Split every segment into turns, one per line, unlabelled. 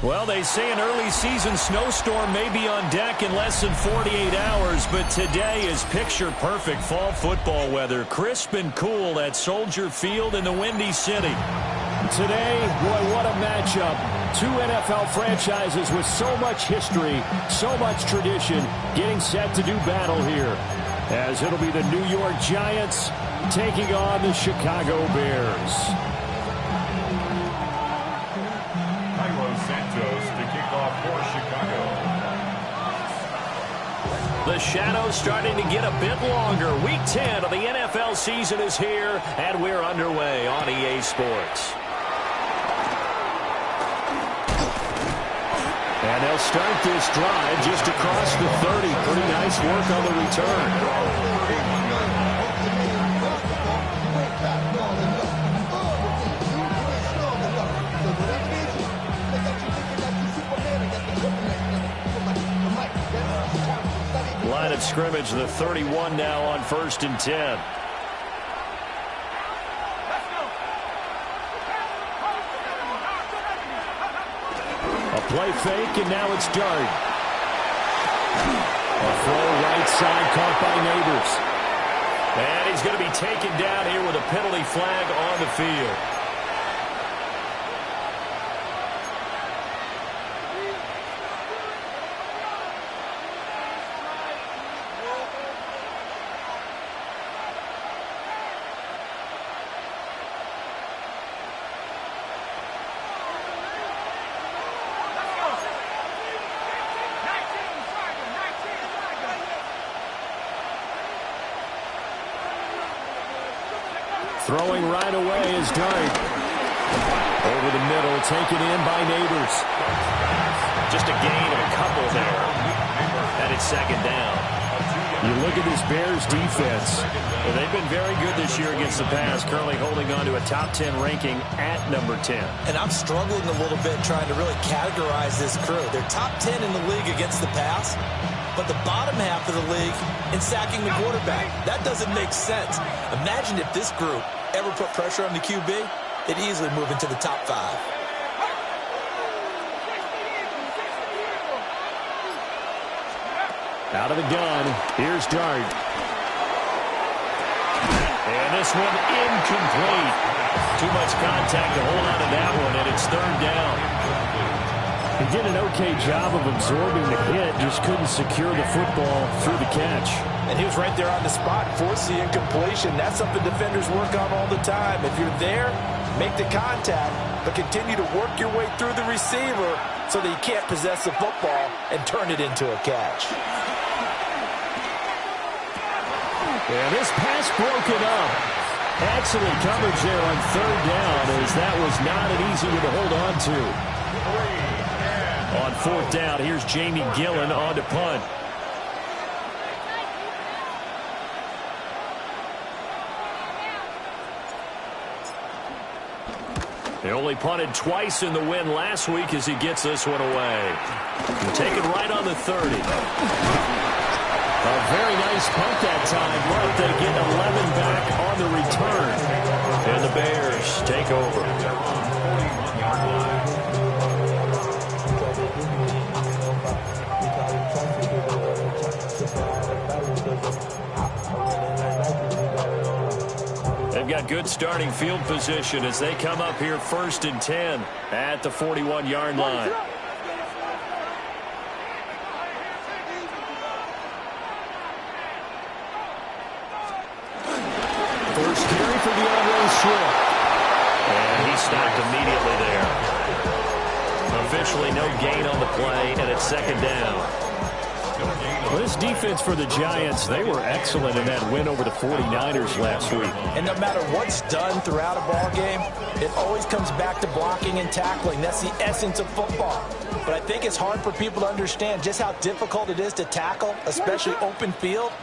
Well, they say an early season snowstorm may be on deck in less than 48 hours, but today is picture-perfect fall football weather. Crisp and cool at Soldier Field in the Windy City.
Today, boy, what a matchup. Two NFL franchises with so much history, so much tradition, getting set to do battle here. As it'll be the New York Giants taking on the Chicago Bears.
The shadow's starting to get a bit longer. Week 10 of the NFL season is here, and we're underway on EA Sports.
And they'll start this drive just across the 30. Pretty nice work on the return.
Line of scrimmage, the 31 now on 1st and 10.
A play fake, and now it's Dart. A throw right side caught by Neighbors.
And he's going to be taken down here with a penalty flag on the field.
Throwing right away is Dart. Over the middle, taken in by Neighbors.
Just a gain of a couple there. And it's 2nd down.
You look at this Bears defense.
Well, they've been very good this year against the pass, currently holding on to a top 10 ranking at number 10.
And I'm struggling a little bit trying to really categorize this crew. They're top 10 in the league against the pass, but the bottom half of the league in sacking the quarterback. That doesn't make sense. Imagine if this group ever put pressure on the QB, they'd easily move into the top 5.
Out of the gun, here's Dart.
And this one incomplete. Too much contact to hold on to that one, and it's 3rd down.
He did an okay job of absorbing the hit, just couldn't secure the football through the catch.
And he was right there on the spot, forced the incompletion. That's something defenders work on all the time. If you're there, make the contact, but continue to work your way through the receiver so that you can't possess the football and turn it into a catch.
And this pass broken up. Excellent coverage there on 3rd down, as that was not an easy one to hold on to.
On 4th down, here's Jamie Gillen on to punt. They only punted twice in the win last week as he gets this one away. Taken right on the 30.
A very nice punt that time, but they get 11 back on the return.
And the Bears take over. They've got good starting field position as they come up here 1st and 10 at the 41-yard line.
First carry for the on-road Swift.
And he stopped immediately there. Officially no gain on the play, and it's 2nd down.
Well, this defense for the Giants, they were excellent in that win over the 49ers last week.
And no matter what's done throughout a ball game, it always comes back to blocking and tackling. That's the essence of football. But I think it's hard for people to understand just how difficult it is to tackle, especially open field.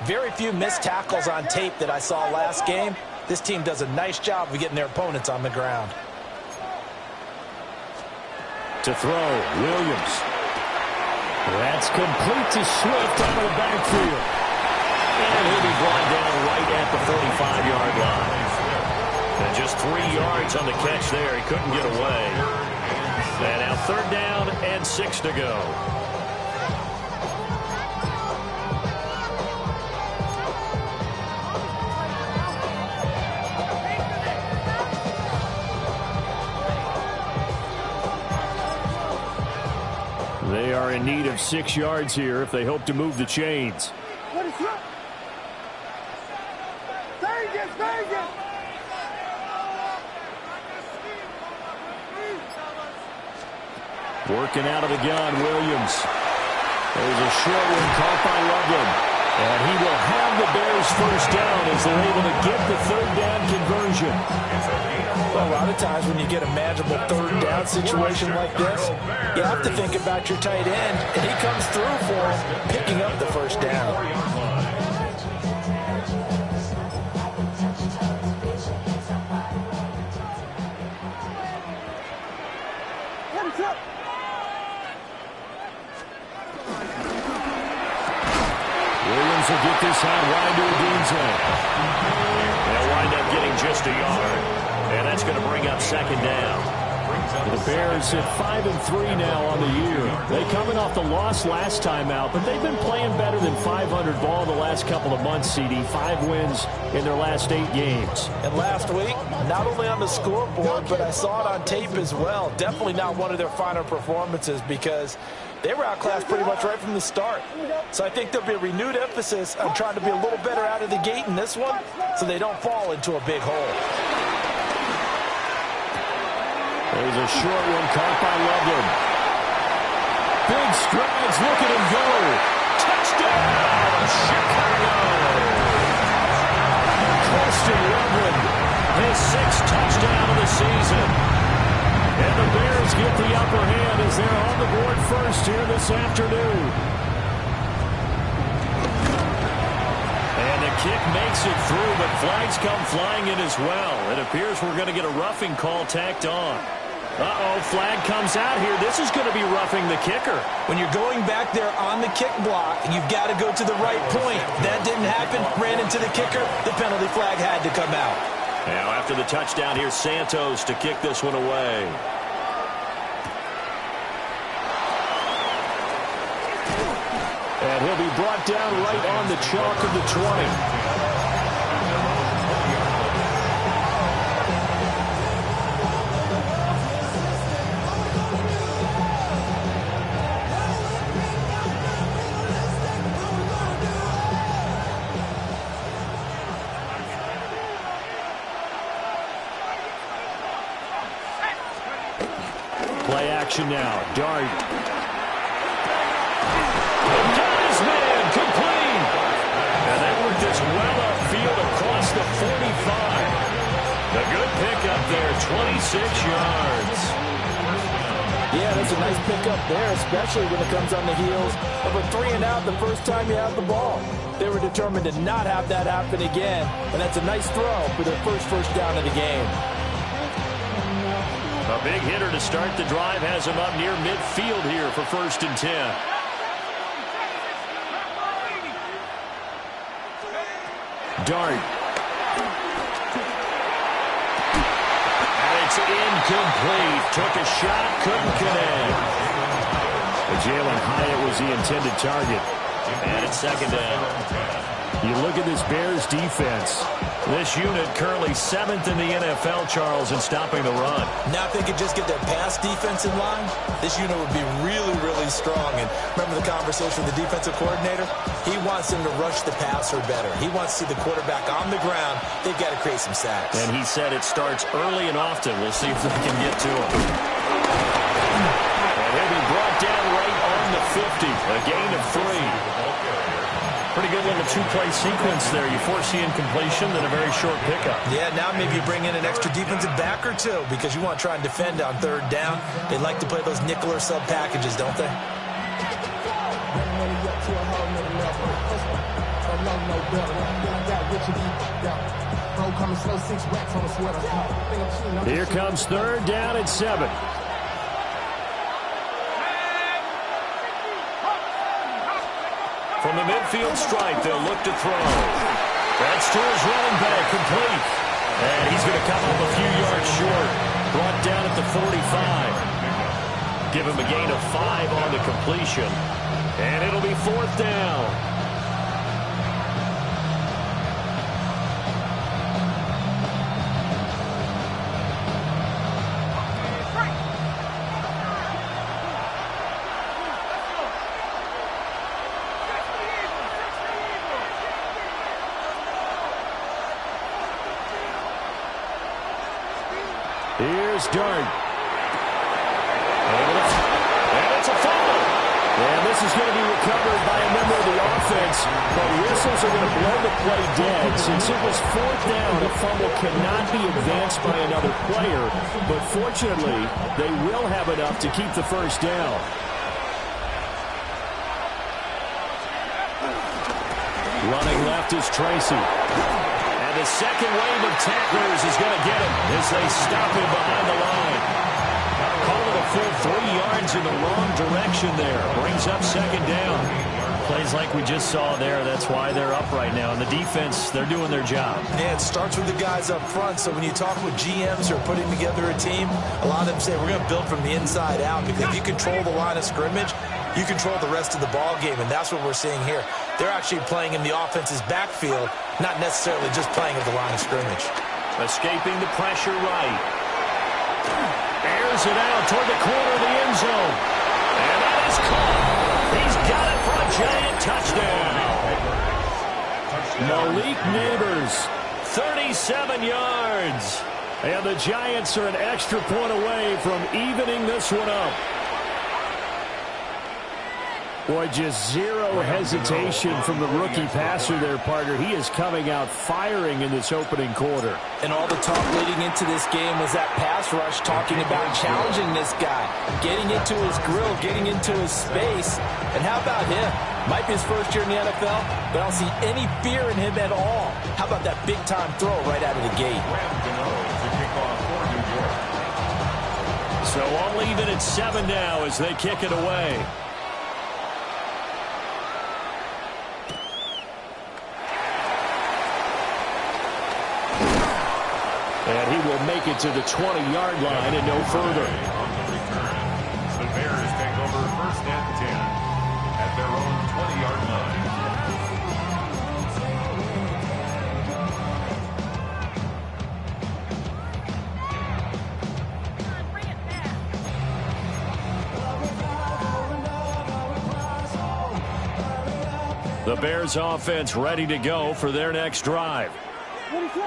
Very few missed tackles on tape that I saw last game. This team does a nice job of getting their opponents on the ground.
To throw, Williams. That's complete to Swift out of the backfield.
And he'll be brought down right at the 45-yard line. And just 3 yards on the catch there. He couldn't get away. And now 3rd down and 6 to go.
They are in need of 6 yards here if they hope to move the chains. Working out of the gun, Williams. There's a short one caught by Loveland. And he will have the Bears 1st down as they're able to get the 3rd down conversion.
Well, a lot of times when you get a manageable 3rd down situation like this, you have to think about your tight end, and he comes through for him, picking up the 1st down.
Williams will get this out wide to Odunze.
They'll wind up getting just a yard. And that's going to bring up 2nd down.
The Bears at 5-3 now on the year. They coming off the loss last time out, but they've been playing better than 500 ball the last couple of months, CD. 5 wins in their last 8 games.
And last week, not only on the scoreboard, but I saw it on tape as well. Definitely not one of their finer performances because they were outclassed pretty much right from the start. So I think there'll be a renewed emphasis on trying to be a little better out of the gate in this one so they don't fall into a big hole.
There's a short one caught by Loveland. Big strides, look at him go.
Touchdown, Chicago!
Preston Loveland,
His 6th touchdown of the season.
and the Bears get the upper hand as they're on the board first here this afternoon.
And the kick makes it through, but flags come flying in as well. It appears we're going to get a roughing call tacked on. Uh-oh, flag comes out here. This is going to be roughing the kicker.
When you're going back there on the kick block, you've got to go to the right point. That didn't happen. Ran into the kicker. The penalty flag had to come out.
Now after the touchdown, here's Santos to kick this one away.
And he'll be brought down right on the chalk of the 20. Play action now. Dart.
Got his man, complete. And that worked this well upfield across the 45. The good pickup there, 26 yards.
Yeah, that's a nice pickup there, especially when it comes on the heels of a 3-and-out the first time you have the ball. They were determined to not have that happen again, and that's a nice throw for their first down of the game.
A big hitter to start the drive has him up near midfield here for 1st and 10.
Dart.
And it's incomplete. Took a shot, couldn't connect.
Jalen Hyatt was the intended target.
And it's 2nd down.
You look at this Bears defense.
This unit currently 7th in the NFL, Charles, in stopping the run.
Now if they could just get their pass defense in line, this unit would be really, really strong. And remember the conversation with the defensive coordinator? He wants them to rush the passer better. He wants to see the quarterback on the ground. They've got to create some sacks.
And he said it starts early and often. We'll see if they can get to him. And he'll be brought down right on the 50. A gain of 3. Pretty good little 2-play sequence there. You foresee incompletion, then a very short pickup.
Yeah, now maybe you bring in an extra defensive back or two because you want to try and defend on 3rd down. They like to play those nickel or sub packages, don't they?
Here comes 3rd down and 7.
From the midfield stripe, they'll look to throw. That's to his running back, complete. And he's going to come up a few yards short. Brought down at the 45.
Give him a gain of 5 on the completion. And it'll be 4th down. Here's Dart. And it's a fumble. And this is going to be recovered by a member of the offense. But whistles are going to blow the play dead. Since it was 4th down, a fumble cannot be advanced by another player. But fortunately, they will have enough to keep the 1st down. Running left is Tracy. And the second wave of tacklers is going to get him as they stop him behind the line. Call it a full 3 yards in the wrong direction there. Brings up 2nd down. Plays like we just saw there. That's why they're up right now. And the defense, they're doing their job.
Yeah, it starts with the guys up front. So when you talk with GMs who are putting together a team, a lot of them say we're going to build from the inside out. Because if you control the line of scrimmage, you control the rest of the ball game. And that's what we're seeing here. They're actually playing in the offense's backfield, not necessarily just playing at the line of scrimmage.
Escaping the pressure right. Airs it out toward the corner of the end zone. And that is caught. He's got it for a giant touchdown. Malik Neighbors, 37 yards. And the Giants are an extra point away from evening this one up. Boy, just zero hesitation from the rookie passer there, partner. He is coming out firing in this opening quarter.
And all the talk leading into this game was that pass rush, talking about challenging this guy, getting into his grill, getting into his space. And how about him? Might be his first year in the NFL, but I don't see any fear in him at all. How about that big-time throw right out of the gate?
So all even at 7 now as they kick it away. And he will make it to the 20-yard line and no further.
The Bears take over 1st and 10 at their own 20-yard line.
The Bears offense ready to go for their next drive.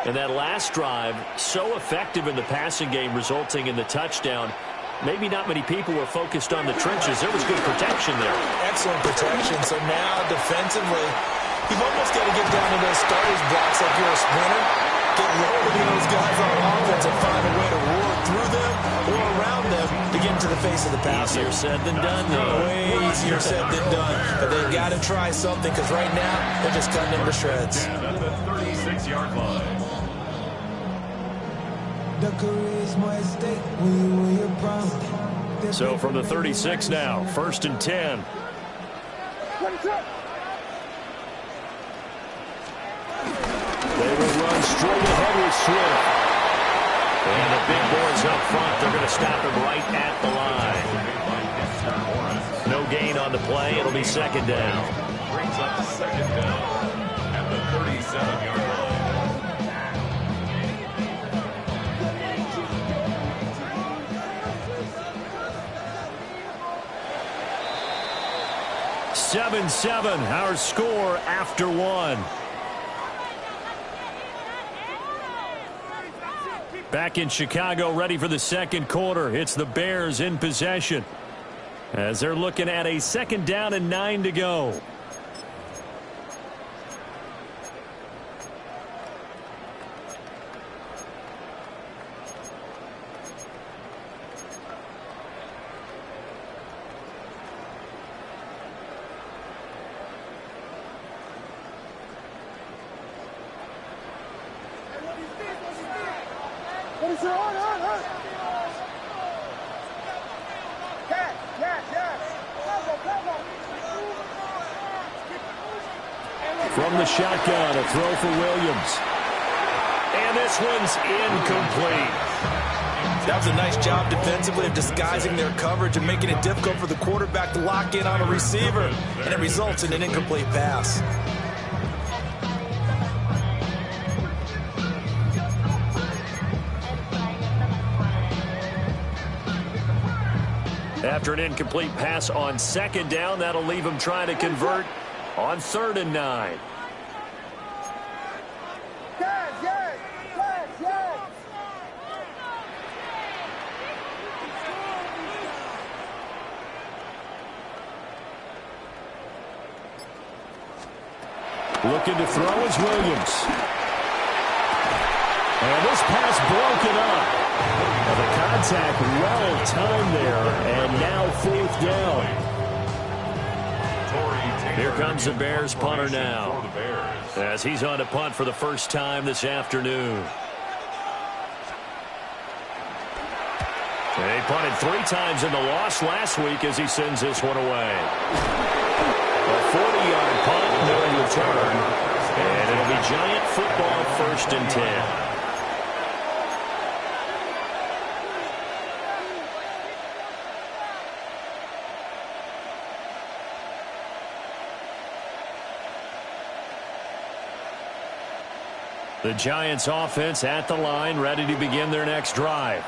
And that last drive, so effective in the passing game, resulting in the touchdown. Maybe not many people were focused on the trenches. There was good protection there.
Excellent protection. So now defensively, you've almost got to get down to those starters blocks like you're a sprinter. Get lower to those guys on offense and find a way to roar through them or around them to get into the face of the passer.
Easier said than done, though.
Way easier said than done. But they've got to try something because right now they're just cutting him to shreds.
And at the 36-yard line.
So from the 36 now, 1st and 10. They will run straight ahead with Swift. And the big boys up front, they're going to stop him right at the line. No gain on the play. It'll be 2nd down.
Brings up 2nd down at the 37-yard line.
Seven, our score after 1. Back in Chicago, ready for the 2nd quarter. It's the Bears in possession as they're looking at a 2nd down and 9 to go. From the shotgun, a throw for Williams. And this one's incomplete.
That was a nice job defensively of disguising their coverage and making it difficult for the quarterback to lock in on a receiver, and it results in an incomplete pass.
After an incomplete pass on second down, that'll leave him trying to convert on 3rd and 9.
Looking to throw is Williams. And this pass broken up. Well, the contact well timed there, and now 4th down.
Here comes the Bears punter now, as he's on to punt for the first time this afternoon. He punted 3 times in the loss last week as he sends this one away. A 40-yard punt, no return, and it'll be Giant football, 1st and 10. The Giants offense at the line, ready to begin their next drive.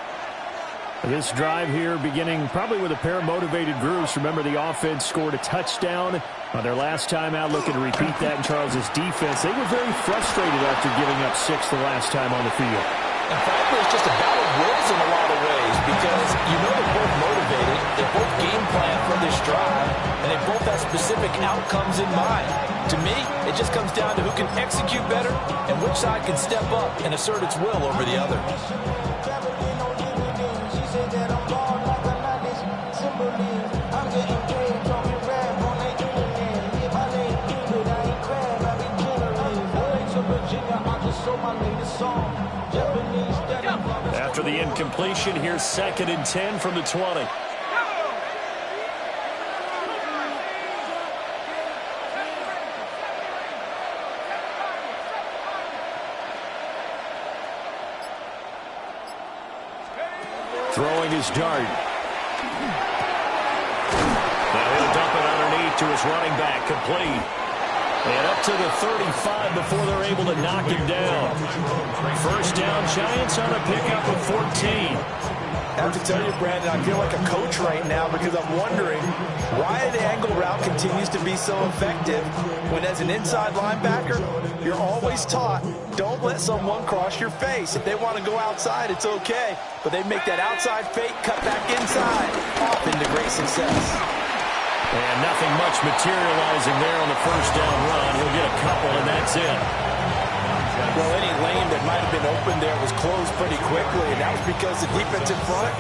This drive here beginning probably with a pair of motivated groups. Remember, the offense scored a touchdown on their last time out, looking to repeat that in Charles's defense. They were very frustrated after giving up 6 the last time on the field.
And frankly, it's just a battle of wills in a lot of ways because you know they're both motivated, they both game plan for this drive, and they both have specific outcomes in mind. To me, it just comes down to who can execute better and which side can step up and assert its will over the other.
After the incompletion, here's 2nd and 10 from the 20.
Throwing his dart.
Now he'll dump it underneath to his running back, complete. And up to the 35 before they're able to knock him down. 1st down, Giants on a pickup of 14.
I have to tell you, Brandon, I feel like a coach right now because I'm wondering why the angle route continues to be so effective when as an inside linebacker, you're always taught, don't let someone cross your face. If they want to go outside, it's okay. But they make that outside fake, cut back inside, off into great success.
And nothing much materializing there on the 1st down run. He'll get a couple, and that's it.
Well, any lane that might have been open there was closed pretty quickly, and that was because the defensive front,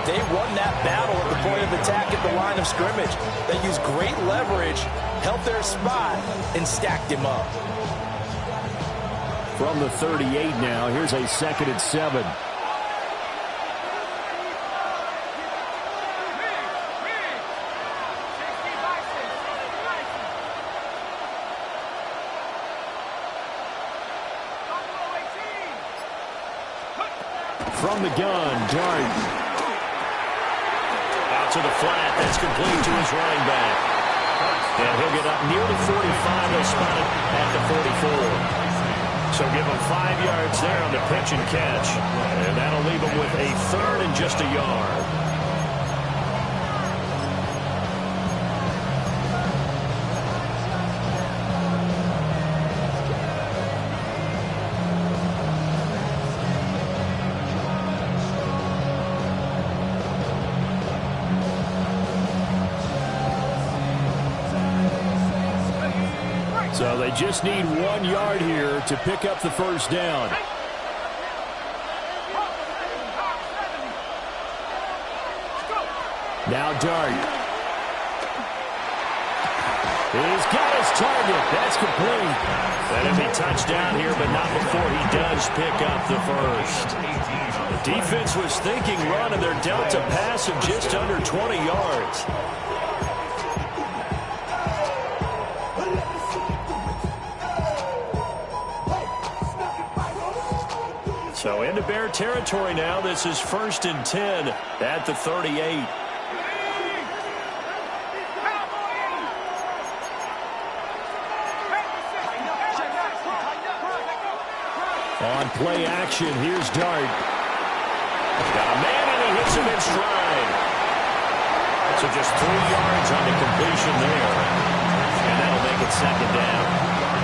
they won that battle at the point of attack at the line of scrimmage. They used great leverage, held their spot, and stacked him up.
From the 38 now, here's a 2nd and 7. From the gun, Dart.
Out to the flat. That's complete to his running back. And he'll get up near the 45. They'll spot it at the 44. So give him 5 yards there on the pitch and catch. And that'll leave him with a 3rd and just a yard.
So they just need 1 yard here to pick up the 1st down. Now Dart. He's got his target. That's complete.
That'll be touchdown here, but not before he does pick up the 1st. The defense was thinking run, and they're dealt a pass of just under 20 yards. So into Bear territory now. This is 1st and 10 at the 38.
On play action, here's Dart.
Got a man, and he hits him in stride. So just 3 yards on the completion there. And that'll make it 2nd down.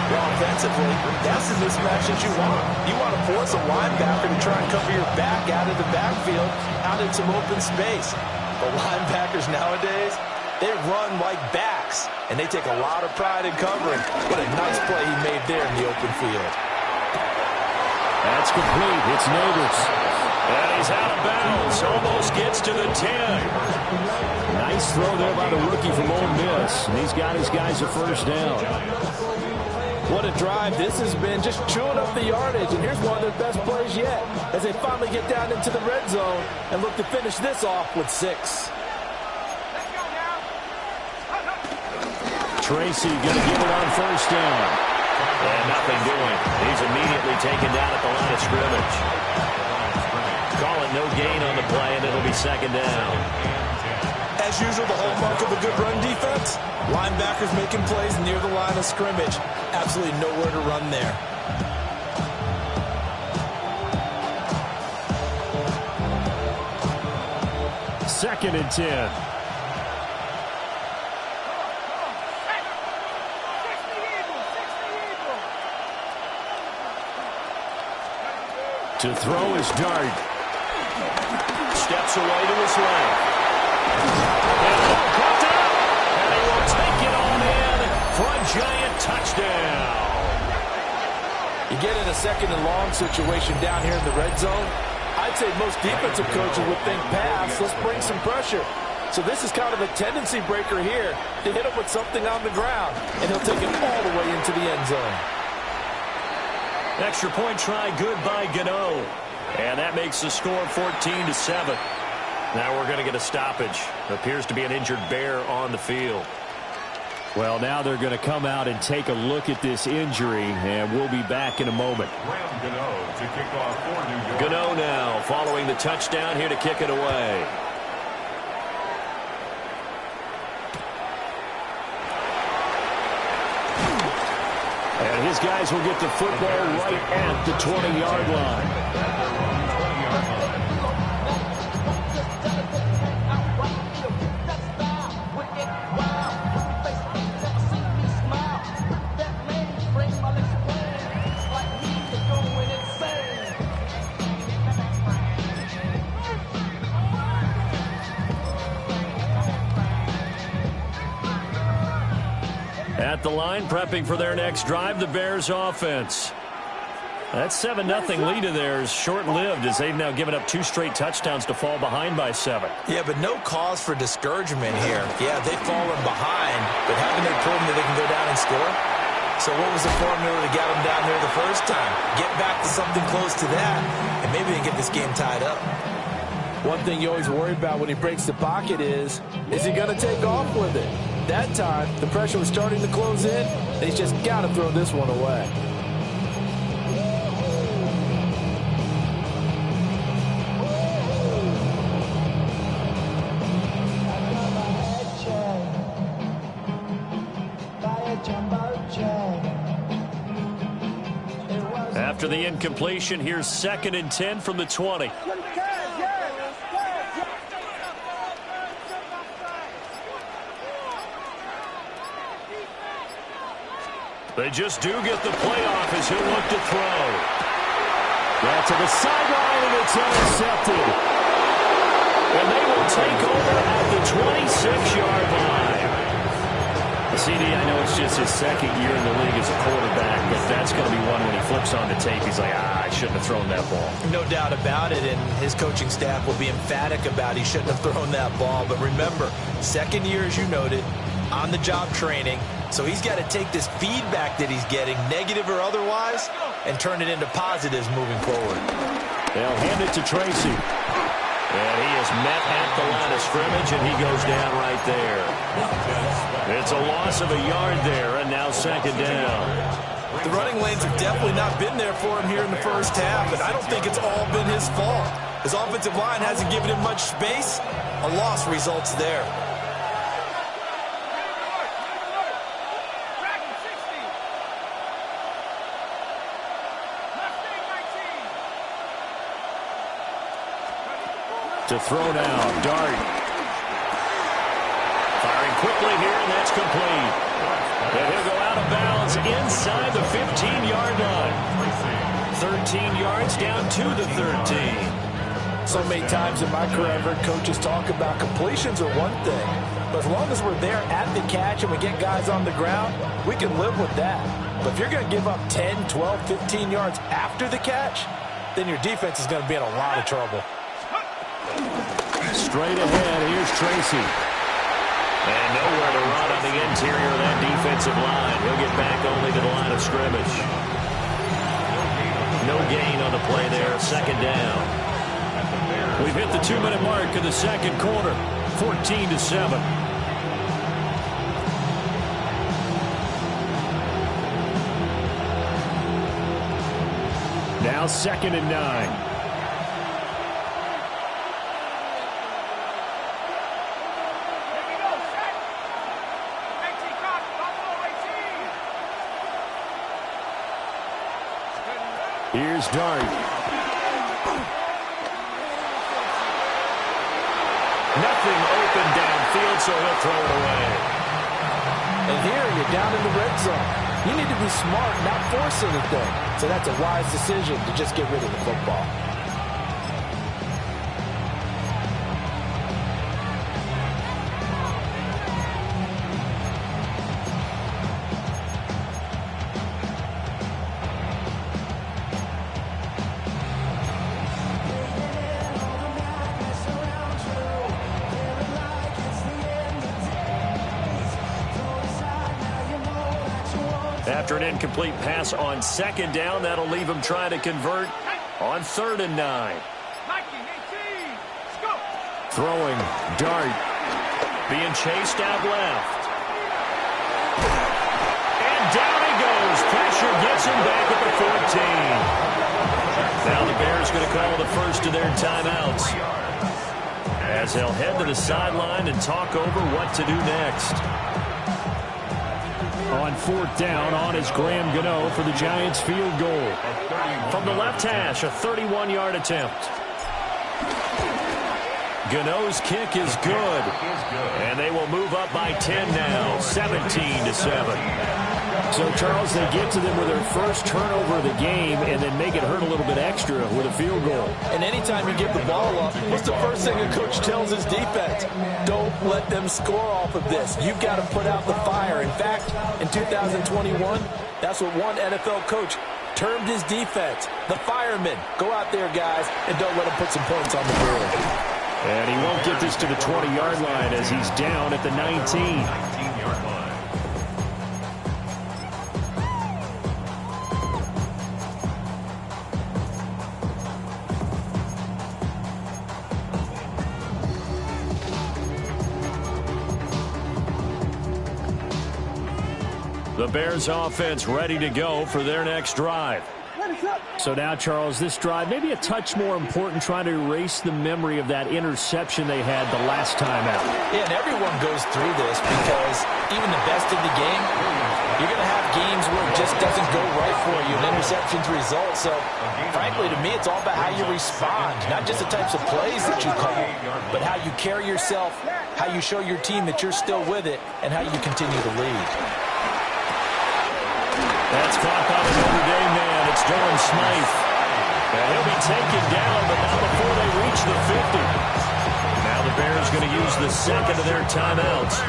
Well, offensively, that's the mismatch that you want. You want to force a linebacker to try and cover your back out of the backfield, out in some open space. But linebackers nowadays, they run like backs, and they take a lot of pride in covering. What a nice play he made there in the open field.
That's complete. It's Neighbors.
And he's out of bounds. Almost gets to the 10.
Nice throw there by the rookie from Ole Miss. And he's got his guys a 1st down.
What a drive this has been, just chewing up the yardage. And here's one of their best plays yet as they finally get down into the red zone and look to finish this off with 6.
Tracy going to get it on 1st down.
And nothing doing. He's immediately taken down at the line of scrimmage. Call it no gain on the play, and it'll be 2nd down.
As usual, the hallmark of a good run defense, linebackers making plays near the line of scrimmage. Absolutely nowhere to run there.
Second and 10. To throw is Dart.
Steps away to his left. And the ball caught down. And he will take it on in for a giant touchdown.
You get in a 2nd and long situation down here in the red zone. I'd say most defensive coaches would think pass. Let's bring some pressure. So this is kind of a tendency breaker here to hit him with something on the ground. And he'll take it all the way into the end zone.
Extra point try good by Gano. And that makes the score 14-7. Now we're going to get a stoppage. Appears to be an injured Bear on the field.
Well, now they're going to come out and take a look at this injury, and we'll be back in a moment.
Gano to kick off for New York.
Gano now following the touchdown here to kick it away.
And his guys will get the football right at the 20-yard line.
At the line, prepping for their next drive, the Bears offense. That 7-0 lead of theirs short-lived as they've now given up 2 straight touchdowns to fall behind by 7.
Yeah, but no cause for discouragement here. Yeah, they've fallen behind, but haven't they proven that they can go down and score? So what was the formula to get them down there the first time? Get back to something close to that, and maybe they get this game tied up. One thing you always worry about when he breaks the pocket is he going to take off with it? That time, the pressure was starting to close in, and he's just got to throw this one away.
After the incompletion, here's 2nd and 10 from the 20. They just do get the playoff as he'll look to throw.
That's to the sideline, and it's intercepted.
And they will take over at the 26-yard line.
CD, I know it's just his 2nd year in the league as a quarterback, but that's going to be one when he flips on the tape. He's like, I shouldn't have thrown that ball.
No doubt about it, and his coaching staff will be emphatic about he shouldn't have thrown that ball. But remember, 2nd year, as you noted, on-the-job training. So he's got to take this feedback that he's getting, negative or otherwise, and turn it into positives moving forward.
They'll hand it to Tracy.
And he is met at the line of scrimmage, and he goes down right there. It's a loss of a yard there, and now 2nd down.
The running lanes have definitely not been there for him here in the first half, and I don't think it's all been his fault. His offensive line hasn't given him much space. A loss results there.
To throw now, Dart. Firing quickly here, and that's complete. And he'll go out of bounds inside the 15-yard line. 13 yards down to the 13.
So many times in my career, I've heard coaches talk about completions are one thing. But as long as we're there at the catch and we get guys on the ground, we can live with that. But if you're going to give up 10, 12, 15 yards after the catch, then your defense is going to be in a lot of trouble.
Straight ahead, here's Tracy.
And nowhere to run on the interior of that defensive line. He'll get back only to the line of scrimmage. No gain on the play there, second down.
We've hit the 2-minute mark in the second quarter, 14-7. Now 2nd and 9. Here's Dart.
Nothing open downfield, so he'll throw it away.
And here you're down in the red zone. You need to be smart, not force anything. So that's a wise decision to just get rid of the football.
After an incomplete pass on 2nd down, that'll leave him trying to convert on 3rd and 9. Throwing, Dart.
Being chased out left. And down he goes. Pressure gets him back at the 14. Now the Bears going to call the first of their timeouts, as they'll head to the sideline and talk over what to do next.
On 4th down, on is Graham Gano for the Giants field goal.
From the left hash, a 31-yard attempt. Gano's kick is good. And they will move up by 10 now, 17-7.
So, Charles, they get to them with their first turnover of the game and then make it hurt a little bit extra with a field goal.
And anytime you give the ball up, what's the first thing a coach tells his defense? Don't let them score off of this. You've got to put out the fire. In fact, in 2021, that's what one NFL coach termed his defense, the firemen. Go out there, guys, and don't let them put some points on the board.
And he won't get this to the 20-yard line as he's down at the 19.
19-yard line.
The Bears offense ready to go for their next drive.
So now, Charles, this drive maybe a touch more important, trying to erase the memory of that interception they had the last time out.
Yeah, and everyone goes through this because even the best in the game, you're going to have games where it just doesn't go right for you, and interceptions result. So, frankly, to me, it's all about how you respond, not just the types of plays that you call, but how you carry yourself, how you show your team that you're still with it, and how you continue to lead.
That's caught by the Notre Dame man. It's Durham Smythe. And he'll be taken down, but not before they reach the 50. Now the Bears going to use the second of their timeouts,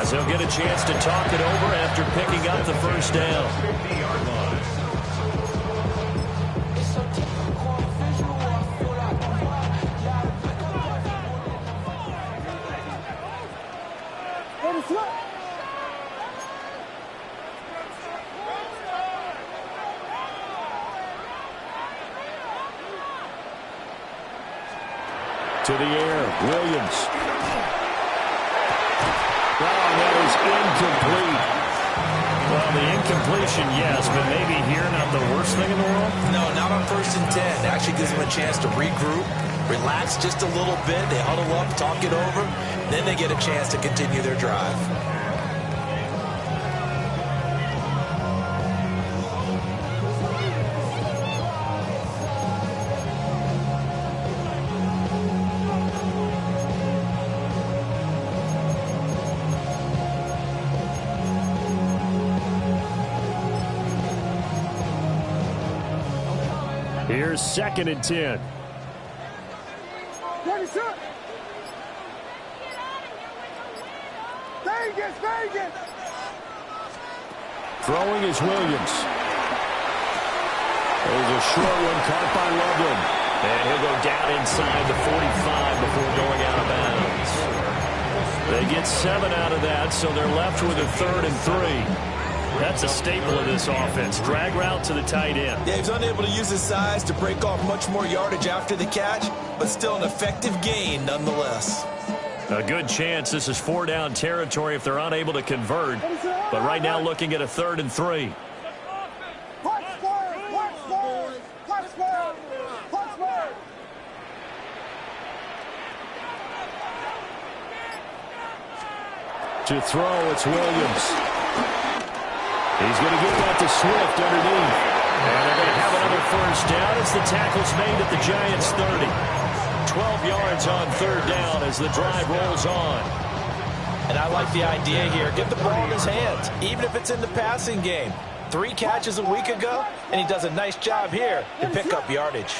as they'll get a chance to talk it over after picking up the first down.
50-yard line.
To the air, Williams. Oh, that is incomplete.
Well, the incompletion, yes, but maybe here not the worst thing in the world?
No, not on 1st and 10. Actually gives them a chance to regroup, relax just a little bit. They huddle up, talk it over, then they get a chance to continue their drive.
Here's 2nd and 10. Throwing is Williams. There's a short one caught by Loveland.
And he'll go down inside the 45 before going out of bounds. They get 7 out of that, so they're left with a 3rd and 3. That's a staple of this offense. Drag route to the tight end.
Yeah, he's unable to use his size to break off much more yardage after the catch, but still an effective gain nonetheless.
A good chance this is 4-down territory if they're unable to convert. But right now looking at a 3rd and 3.
To throw, it's Williams. He's going to get that to Swift underneath.
And they're going to have another 1st down as the tackle's made at the Giants' 30. 12 yards on 3rd down as the drive rolls on.
And I like the idea here. Get the ball in his hands, even if it's in the passing game. 3 catches a week ago, and he does a nice job here to pick up yardage.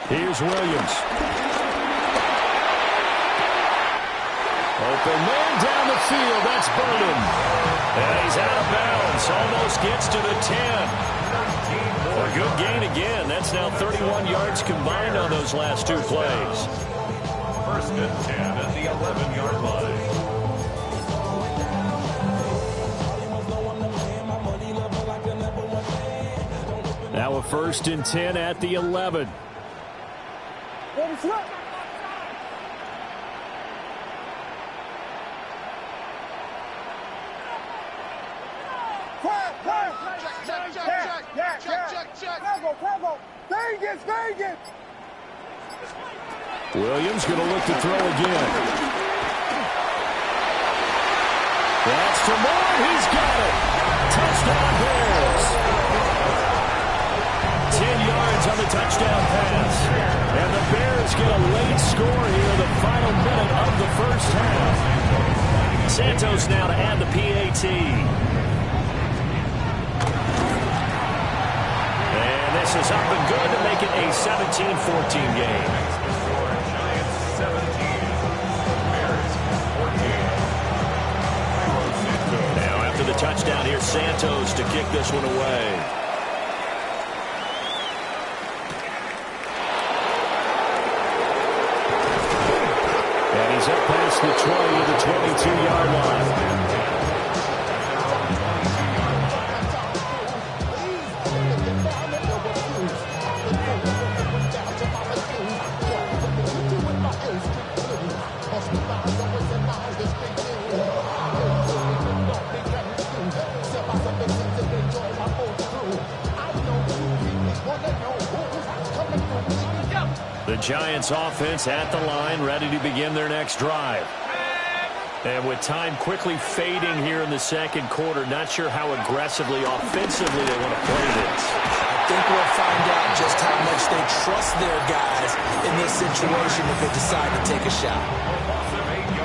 Here's Williams. Open man down the field. That's Burden.
And he's out of bounds. Almost gets to the 10. A good gain again. That's now 31 yards combined on those last 2 plays.
1st and 10 at the 11-yard line.
Now a 1st and 10 at the 11. Williams going to look to throw again. That's to Moore. He's got it. Touchdown Bears.
10 yards on the touchdown pass.
And the Bears get a late score here, the final minute of the 1st half.
Santos now to add the PAT. And this is up and good to make it a 17-14 game. Now after the touchdown, here's Santos to kick this one away.
And he's up past the 20 to the 22-yard line.
The Giants offense at the line, ready to begin their next drive. And with time quickly fading here in the 2nd quarter, not sure how aggressively, offensively they want to play this.
I think we'll find out just how much they trust their guys in this situation if they decide to take a shot.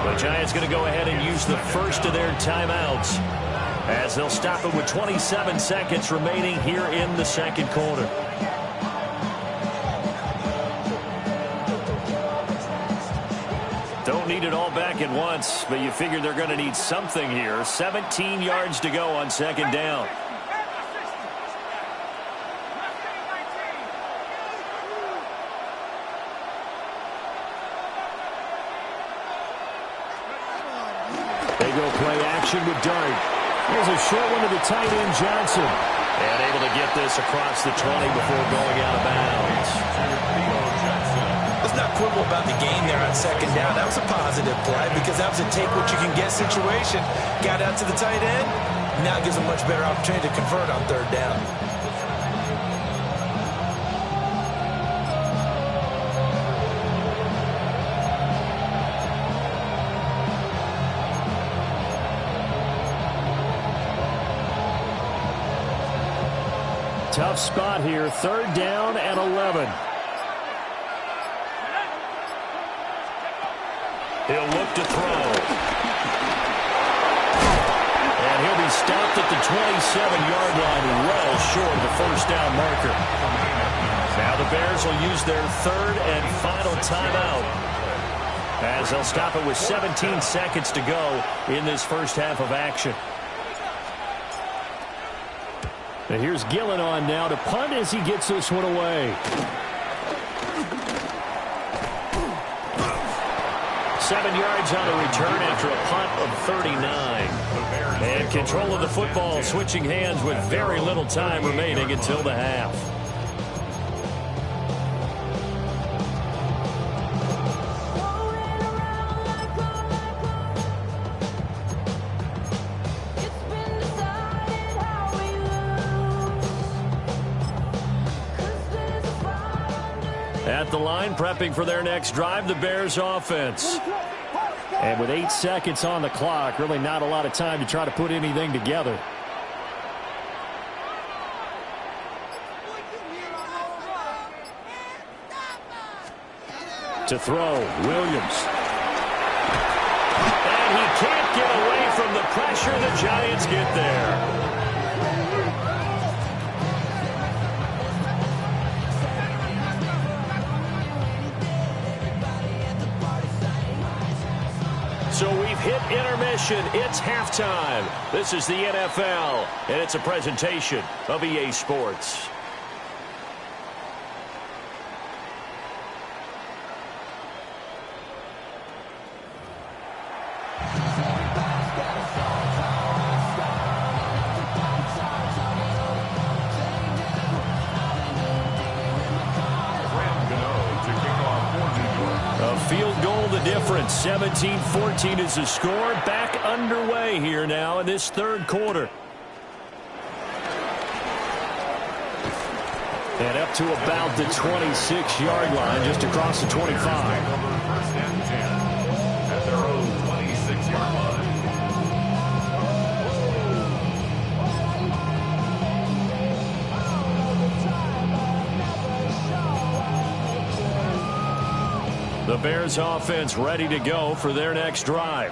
The Giants going to go ahead and use the first of their timeouts as they'll stop it with 27 seconds remaining here in the 2nd quarter. Don't need it all back at once, but you figure they're going to need something here. 17 yards to go on 2nd down.
They go play action with Dart. Here's a short one to the tight end, Johnson.
And able to get this across the 20 before going out of bounds.
Let's not quibble about the gain there on second down. That was a positive play because that was a take-what-you-can-get situation. Got out to the tight end. Now gives a much better opportunity to convert on third down.
Tough spot here. Third down and 11.
He'll look to throw. And he'll be stopped at the 27-yard line, well short of the first down marker. Now the Bears will use their third and final timeout, as they'll stop it with 17 seconds to go in this first half of action.
And here's Gillen on now to punt as he gets this one away.
7 yards on the return after a punt of 39. And control of the football switching hands with very little time remaining until the half. At the line, prepping for their next drive, the Bears offense.
And with 8 seconds on the clock, really not a lot of time to try to put anything together. To throw, Williams.
And he can't get away from the pressure. The Giants get there. So we've hit intermission. It's halftime. This is the NFL, and it's a presentation of EA Sports. Field goal the difference. 17-14 is the score. Back underway here now in this third quarter.
And up to about the 26-yard line, just across the 25.
First and 10 at their own 26-yard line.
The Bears offense ready to go for their next drive.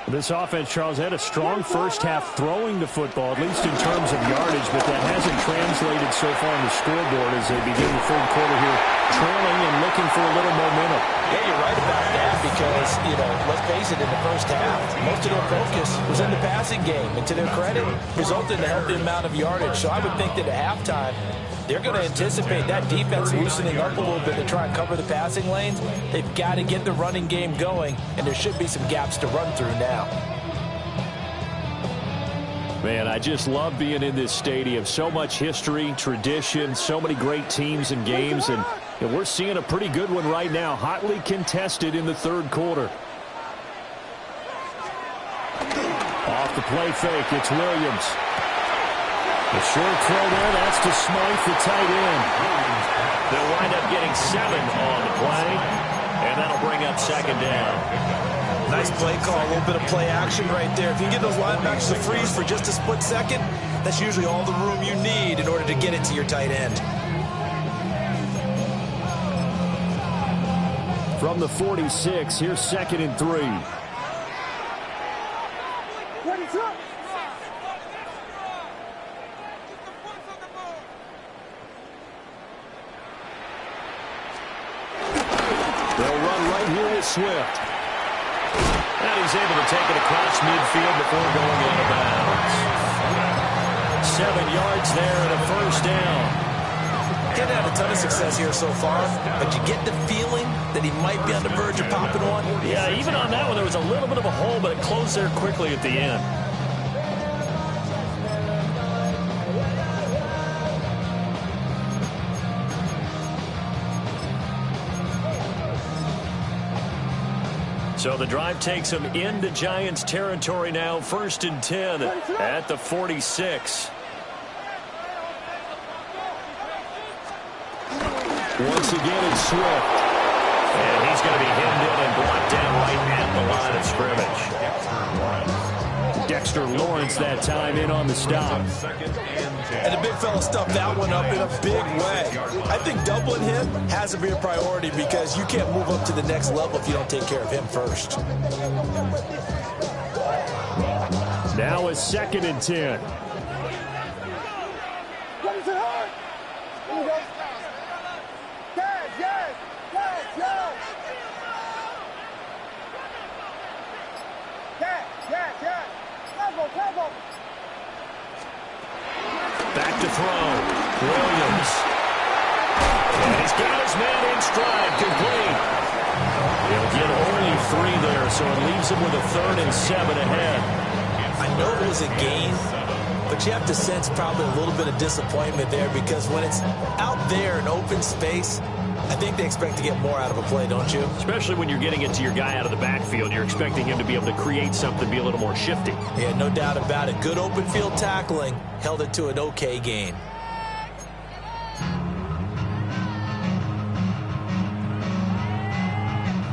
This offense, Charles, had a strong first half throwing the football, at least in terms of yardage, but that hasn't translated so far on the scoreboard as they begin the third quarter here, trailing and looking for a little momentum.
Yeah, you're right about that because, let's face it, in the first half, most of their focus was in the passing game. And to their credit, resulted in a healthy amount of yardage. So I would think that at halftime, they're going to anticipate that defense loosening up a little bit to try and cover the passing lanes. They've got to get the running game going, and there should be some gaps to run through now.
Man, I just love being in this stadium. So much history, tradition, so many great teams and games, and we're seeing a pretty good one right now, hotly contested in the third quarter. Off the play fake, it's Williams. The short throw there, that's to Smythe, the tight end.
They'll wind up getting 7 on the play, and that'll bring up second down.
Nice play call, a little bit of play action right there. If you can get those linebackers to freeze for just a split second, that's usually all the room you need in order to get it to your tight end.
From the 46, here's 2nd and 3. Swift.
And he's able to take it across midfield before going out of bounds. 7 yards there and a first down.
He's had a ton of success here so far, but you get the feeling that he might be on the verge of popping one.
Yeah, even on that one, there was a little bit of a hole, but it closed there quickly at the end. So the drive takes them into Giants territory now. 1st and 10 at the 46.
Once again, it's Swift.
And he's going to be hemmed in and brought down right at the line of scrimmage.
Dexter Lawrence that time in on the stop.
And the big fella stuffed that one up in a big way. I think doubling him has to be a priority because you can't move up to the next level if you don't take care of him first.
Now a 2nd and 10.
Back to throw. Williams. And he's got his man in stride. Complete. He'll get only 3 there, so it leaves him with a 3rd and 7 ahead.
I know it was a gain, but you have to sense probably a little bit of disappointment there because when it's out there in open space, I think they expect to get more out of a play, don't you?
Especially when you're getting it to your guy out of the backfield. You're expecting him to be able to create something, be a little more shifty.
Yeah, no doubt about it. Good open field tackling. Held it to an okay gain.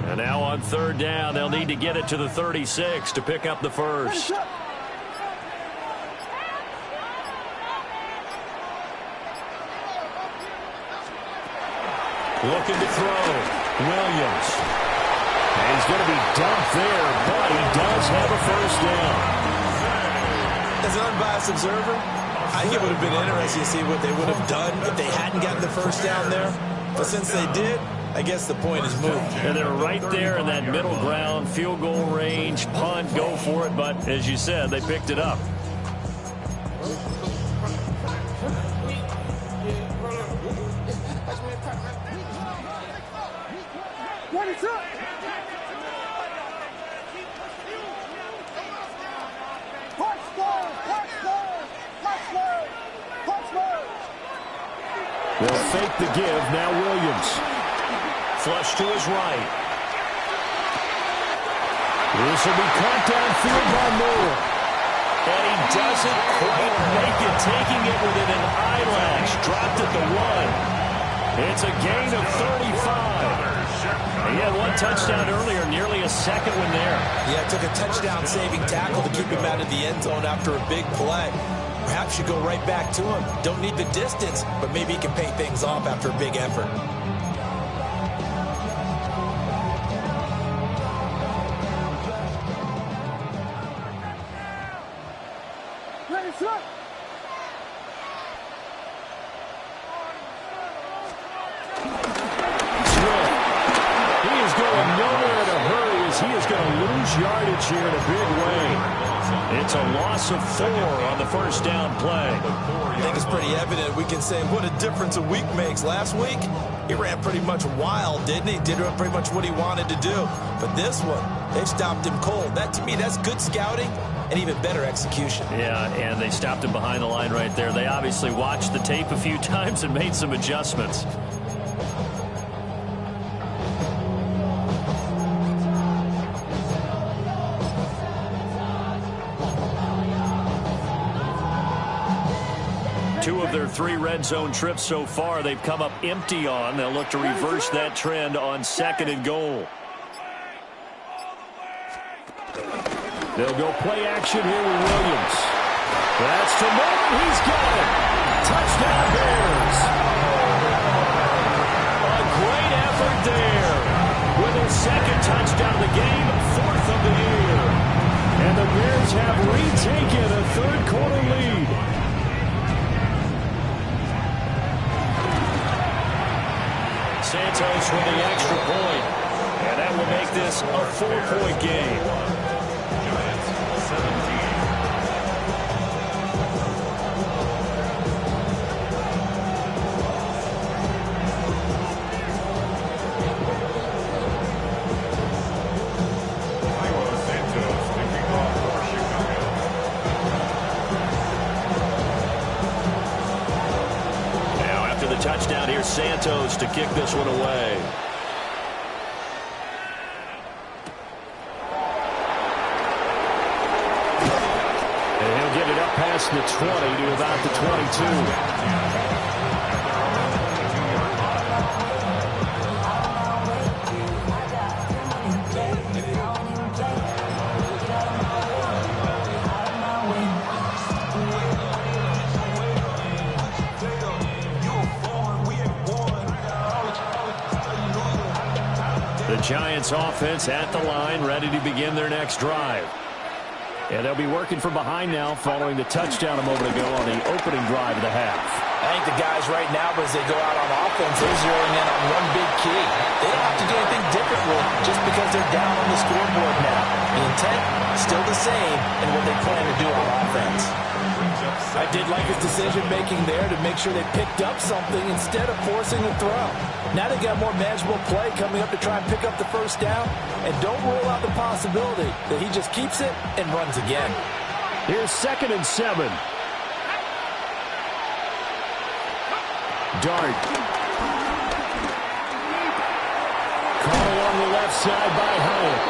And now on 3rd down, they'll need to get it to the 36 to pick up the first. Looking to throw. Williams.
And he's going to be dumped there, but he does have a 1st down.
As an unbiased observer, I think it would have been interesting to see what they would have done if they hadn't gotten the 1st down there. But since they did, I guess the point is moved.
And they're right there in that middle ground, field goal range, punt, go for it. But as you said, they picked it up.
They'll fake the give. Now Williams.
Flush to his right.
This will be caught downfield by Moore.
And he doesn't quite make it, taking it within an eyelash. Dropped at the 1. It's a gain of 35. He had 1 touchdown earlier, nearly a 2nd one there.
Yeah, it took a touchdown-saving tackle to keep him out of the end zone after a big play. Perhaps you go right back to him. Don't need the distance, but maybe he can pay things off after a big effort.
Yardage here in a big way.
It's a loss of 4 on the 1st down play.
I think it's pretty evident. We can say what a difference a week makes. Last week, he ran pretty much wild, didn't he? Did pretty much what he wanted to do. But this one, they stopped him cold. That, to me, that's good scouting and even better execution.
Yeah, and they stopped him behind the line right there. They obviously watched the tape a few times and made some adjustments. Two of their 3 red zone trips so far, they've come up empty on. They'll look to reverse that trend on 2nd and goal.
They'll go play action here with Williams. That's to Moore. He's got it. Touchdown Bears.
A great effort there. With his 2nd touchdown of the game, 4th of the year.
And the Bears have retaken a 3rd quarter lead.
Santos with the extra point. And that will make this a 4-point game. Touchdown here, Santos to kick this one away.
past the 20 to about the 22. The Giants offense at the line, ready to begin their next drive. And they'll be working from behind now following the touchdown a moment ago on the opening drive of the half.
I think the guys right now, as they go out on offense, they're zeroing in on one big key. They don't have to do anything differently just because they're down on the scoreboard now. The intent, still the same in what they plan to do on offense. I did like his decision-making there to make sure they picked up something instead of forcing the throw. Now they got more manageable play coming up to try and pick up the first down. And don't rule out the possibility that he just keeps it and runs again.
Here's 2nd and 7. Dart. Caught along the left side by Hyatt.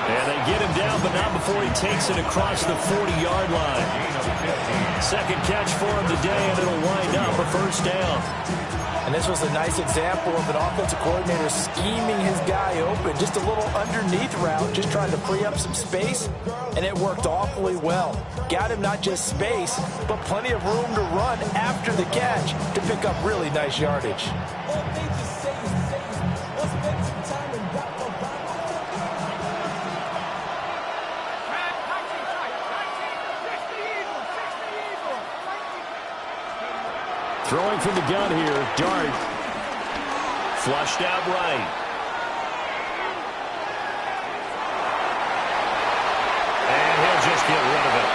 And they get him down, but not before he takes it across the 40-yard line. Second catch for him today, and it'll wind up a first down.
And this was a nice example of an offensive coordinator scheming his guy open. Just a little underneath route, just trying to free up some space, and it worked awfully well. Got him not just space, but plenty of room to run after the catch to pick up really nice yardage.
Throwing from the gun here, Dart.
Flushed out right. And he'll just get rid of it.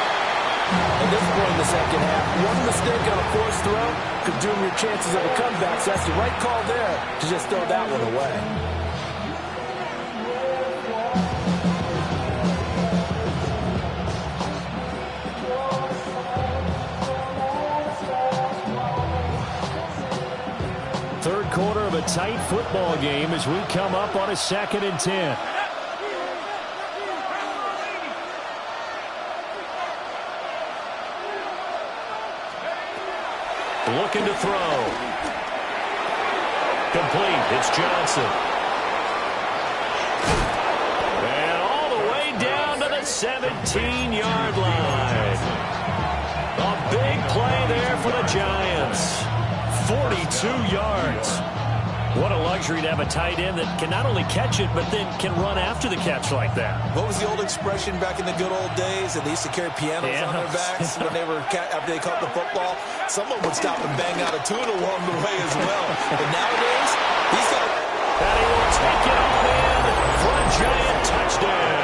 At this point in the second half, one mistake on a forced throw could doom your chances of a comeback. So that's the right call there to just throw that one away.
Third quarter of a tight football game as we come up on a 2nd and 10.
Looking to throw. Complete. It's Johnson. And all the way down to the 17-yard line. A big play there for the Giants. 42 yards.
What a luxury to have a tight end that can not only catch it, but then can run after the catch like that.
What was the old expression back in the good old days? And they used to carry pianos on their backs when they were after they caught the football. Someone would stop and bang out a tune along the way as well. But nowadays, he's got.
And he will take it all in for a Giant touchdown.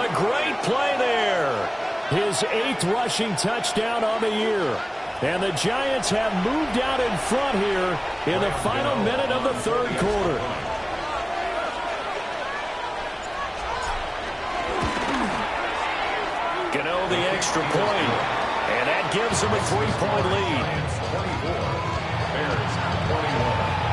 A great play there. His 8th rushing touchdown on the year. And the Giants have moved out in front here in the final minute of the third quarter.
Gano the extra point, and that gives them a 3-point lead.
24, Bears 21.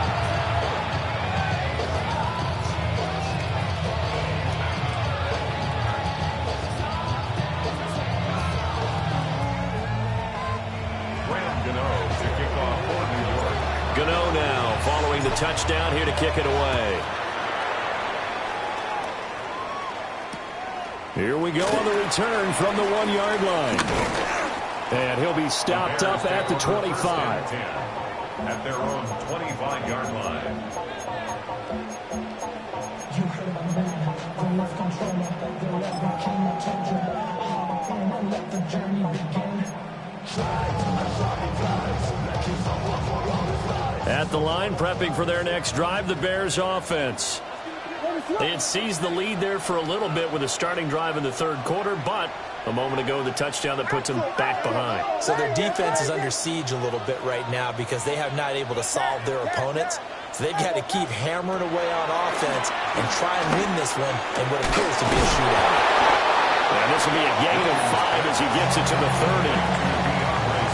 Gano now following the touchdown here to kick it away.
Here we go on the return from the 1-yard line. And he'll be stopped up at the 25.
At their own 25-yard line.
You heard a man, I lost control of that girl, that's my king, I told you about how I came and let the journey begin.
At the line, prepping for their next drive, the Bears offense. They had seized the lead there for a little bit with a starting drive in the third quarter, but a moment ago, the touchdown that puts them back behind.
So their defense is under siege a little bit right now because they have not able to solve their opponents. So they've got to keep hammering away on offense and try and win this one in what appears to be a shootout.
And this will be a gain of 5 as he gets it to the 30.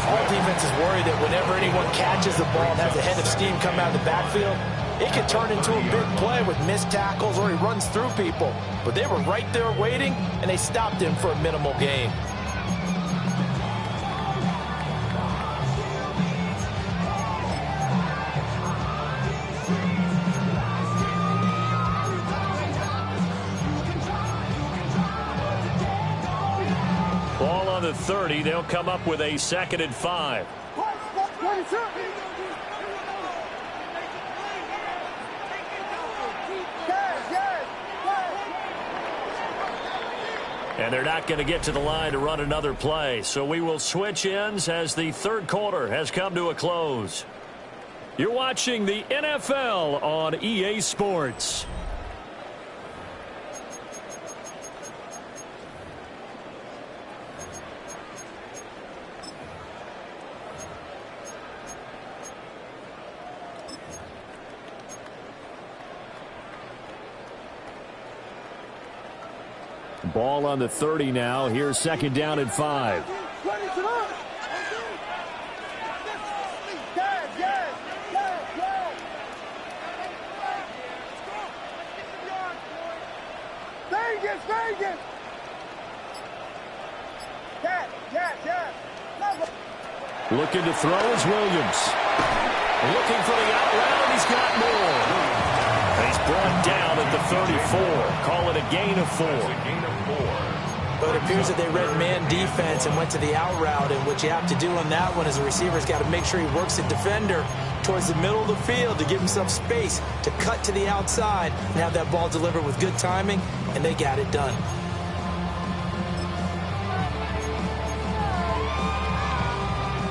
All defenses worry that whenever anyone catches the ball and has a head of steam come out of the backfield, it could turn into a big play with missed tackles or he runs through people. But they were right there waiting, and they stopped him for a minimal gain.
on the 30. They'll come up with a 2nd and 5. And they're not going to get to the line to run another play. So we will switch ends as the 3rd quarter has come to a close. You're watching the NFL on EA Sports.
Ball on the 30 now. Here's 2nd down and 5. Looking to throw is Williams.
Looking for the out route, and he's got more. He's brought down at the 34. Call it a gain of 4.
But it appears that they read man defense and went to the out route, and what you have to do on that one is the receiver's got to make sure he works the defender towards the middle of the field to give himself space to cut to the outside and have that ball delivered with good timing, and they got it done.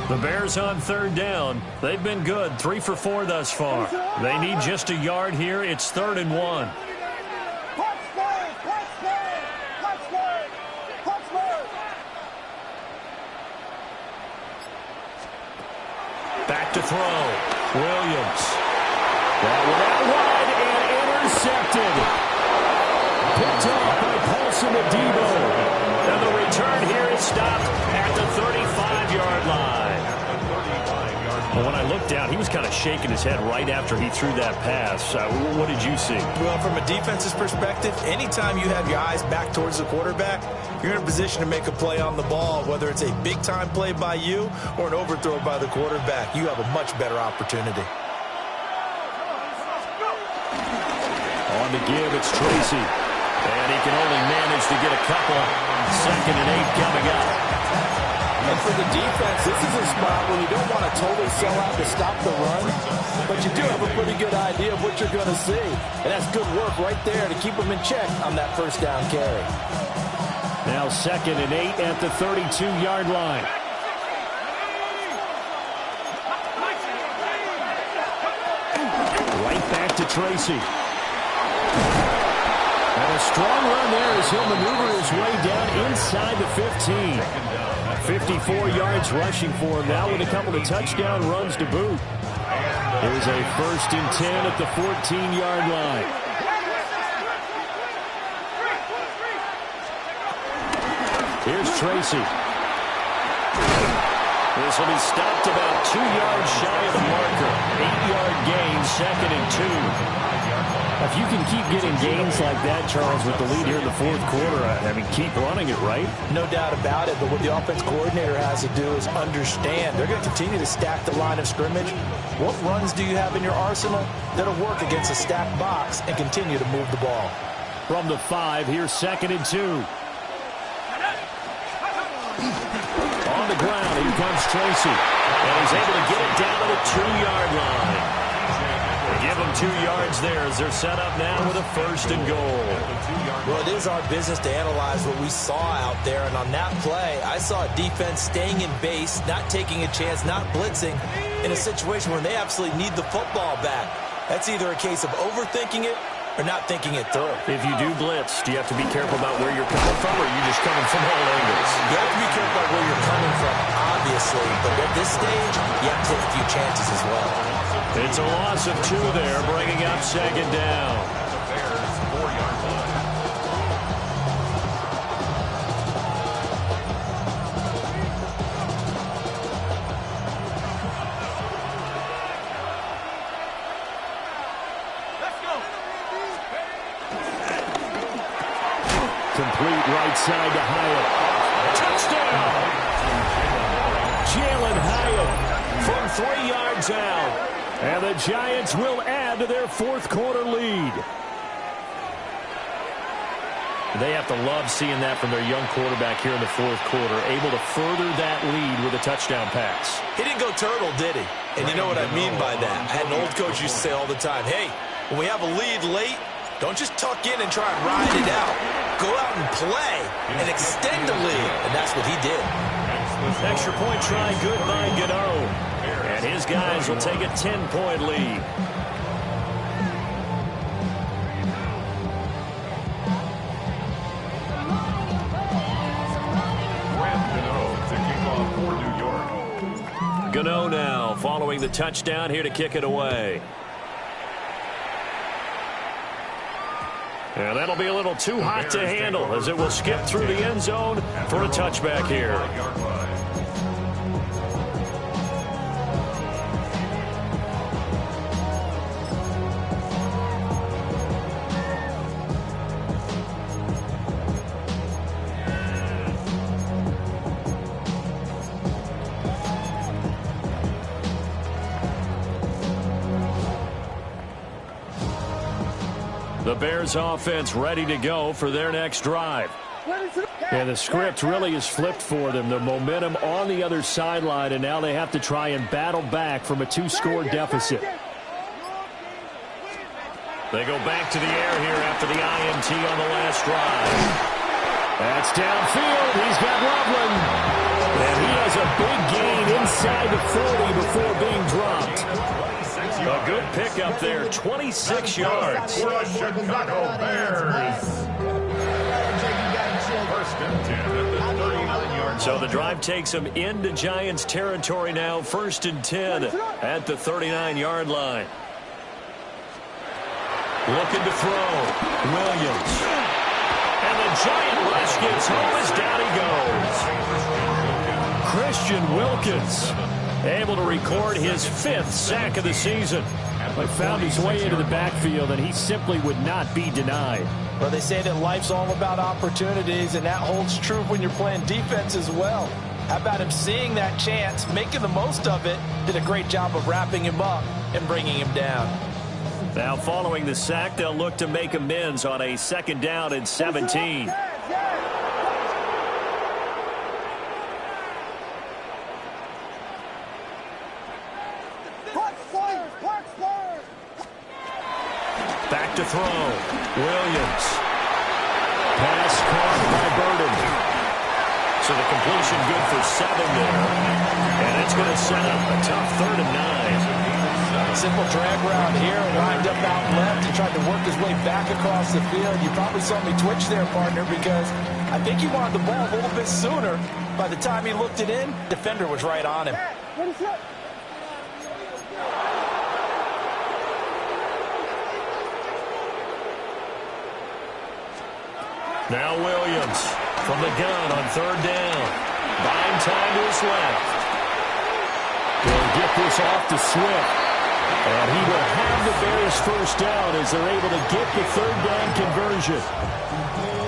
The Bears on 3rd down. They've been good, 3 for 4 thus far. They need just a yard here. It's 3rd and 1. Back to throw. Williams.
That one out wide and intercepted. Picked off by Paulson Adebo.
And the return here is stopped at the 35-yard line. Well, when I looked down, he was kind of shaking his head right after he threw that pass. What did you see?
Well, from a defense's perspective, anytime you have your eyes back towards the quarterback, you're in a position to make a play on the ball, whether it's a big-time play by you or an overthrow by the quarterback. You have a much better opportunity.
On the give, it's Tracy.
And he can only manage to get a couple. 2nd and 8 coming up.
And for the defense, this is a spot where you don't want to totally sell out to stop the run, but you do have a pretty good idea of what you're going to see. And that's good work right there to keep them in check on that 1st down carry.
Now 2nd and 8 at the 32-yard line. Right back to Tracy. And a strong run there as he'll maneuver his way down inside the 15. 54 yards rushing for him now with a couple of touchdown runs to boot. Here's a 1st and 10 at the 14-yard line. Here's Tracy.
This will be stopped about 2 yards shy of the marker. 8-yard gain, 2nd and 2.
If you can keep getting gains like that, Charles, with the lead here in the 4th quarter, I mean, keep running it, right?
No doubt about it, but what the offense coordinator has to do is understand. They're going to continue to stack the line of scrimmage. What runs do you have in your arsenal that'll work against a stacked box and continue to move the ball?
From the 5, here's 2nd and 2. On the ground, here comes Tracy.
And he's able to get it down to the 2-yard line. Give them 2 yards there as they're set up now with a 1st and goal.
Well, it is our business to analyze what we saw out there, and on that play, I saw a defense staying in base, not taking a chance, not blitzing, in a situation where they absolutely need the football back. That's either a case of overthinking it or not thinking it through.
If you do blitz, do you have to be careful about where you're coming from, or are you just coming from all angles?
You have to be careful about where you're coming from, obviously, but at this stage, you have to take a few chances as well.
It's a loss of 2 there, bringing up 2nd down.
The Bears 4-yard line.
Complete right side to Hyatt.
Touchdown! Jalen Hyatt from 3 yards out.
And the Giants will add to their 4th quarter lead. They have to love seeing that from their young quarterback here in the fourth quarter, able to further that lead with a touchdown pass.
He didn't go turtle, did he? And you know what I mean by that. I had an old coach used to say all the time, hey, when we have a lead late, don't just tuck in and try and ride it out. Go out and play and extend the lead. And that's what he did.
Extra point try good by Gano. And his guys will take a 10-point lead. Gano now following the touchdown here to kick it away. And that'll be a little too hot to handle as it will skip through the end zone for a touchback here. The Bears offense ready to go for their next drive. And the script really is flipped for them. The momentum on the other sideline, and now they have to try and battle back from a 2-score deficit. They go back to the air here after the INT on the last drive. That's downfield. He's got Loveland. And he has a big gain inside the 40 before being dropped. A good pickup there, 26 yards.
For the Chicago Bears. First and 10 at the 39-yard.
So the drive takes them into Giants territory now, 1st and 10 at the 39-yard line. Looking to throw. Williams. And the Giant rush gets home as down he goes. Christian Wilkins able to record his 5th sack of the season. But found his way into the backfield, and he simply would not be denied.
Well, they say that life's all about opportunities, and that holds true when you're playing defense as well. How about him seeing that chance, making the most of it, did a great job of wrapping him up and bringing him down.
Now following the sack, they'll look to make amends on a 2nd down and 17. Back to throw. Williams. Pass caught by Burden. So the completion good for 7 there. And it's going to set up a tough 3rd and 9.
Simple drag route here, lined up out left and tried to work his way back across the field. You probably saw me twitch there, partner, because I think he wanted the ball a little bit sooner. By the time he looked it in, the defender was right on him.
Now Williams from the gun on 3rd down. Buying time to his left. They'll get this off to Swift. And he will have the Bears first down as they're able to get the 3rd down conversion.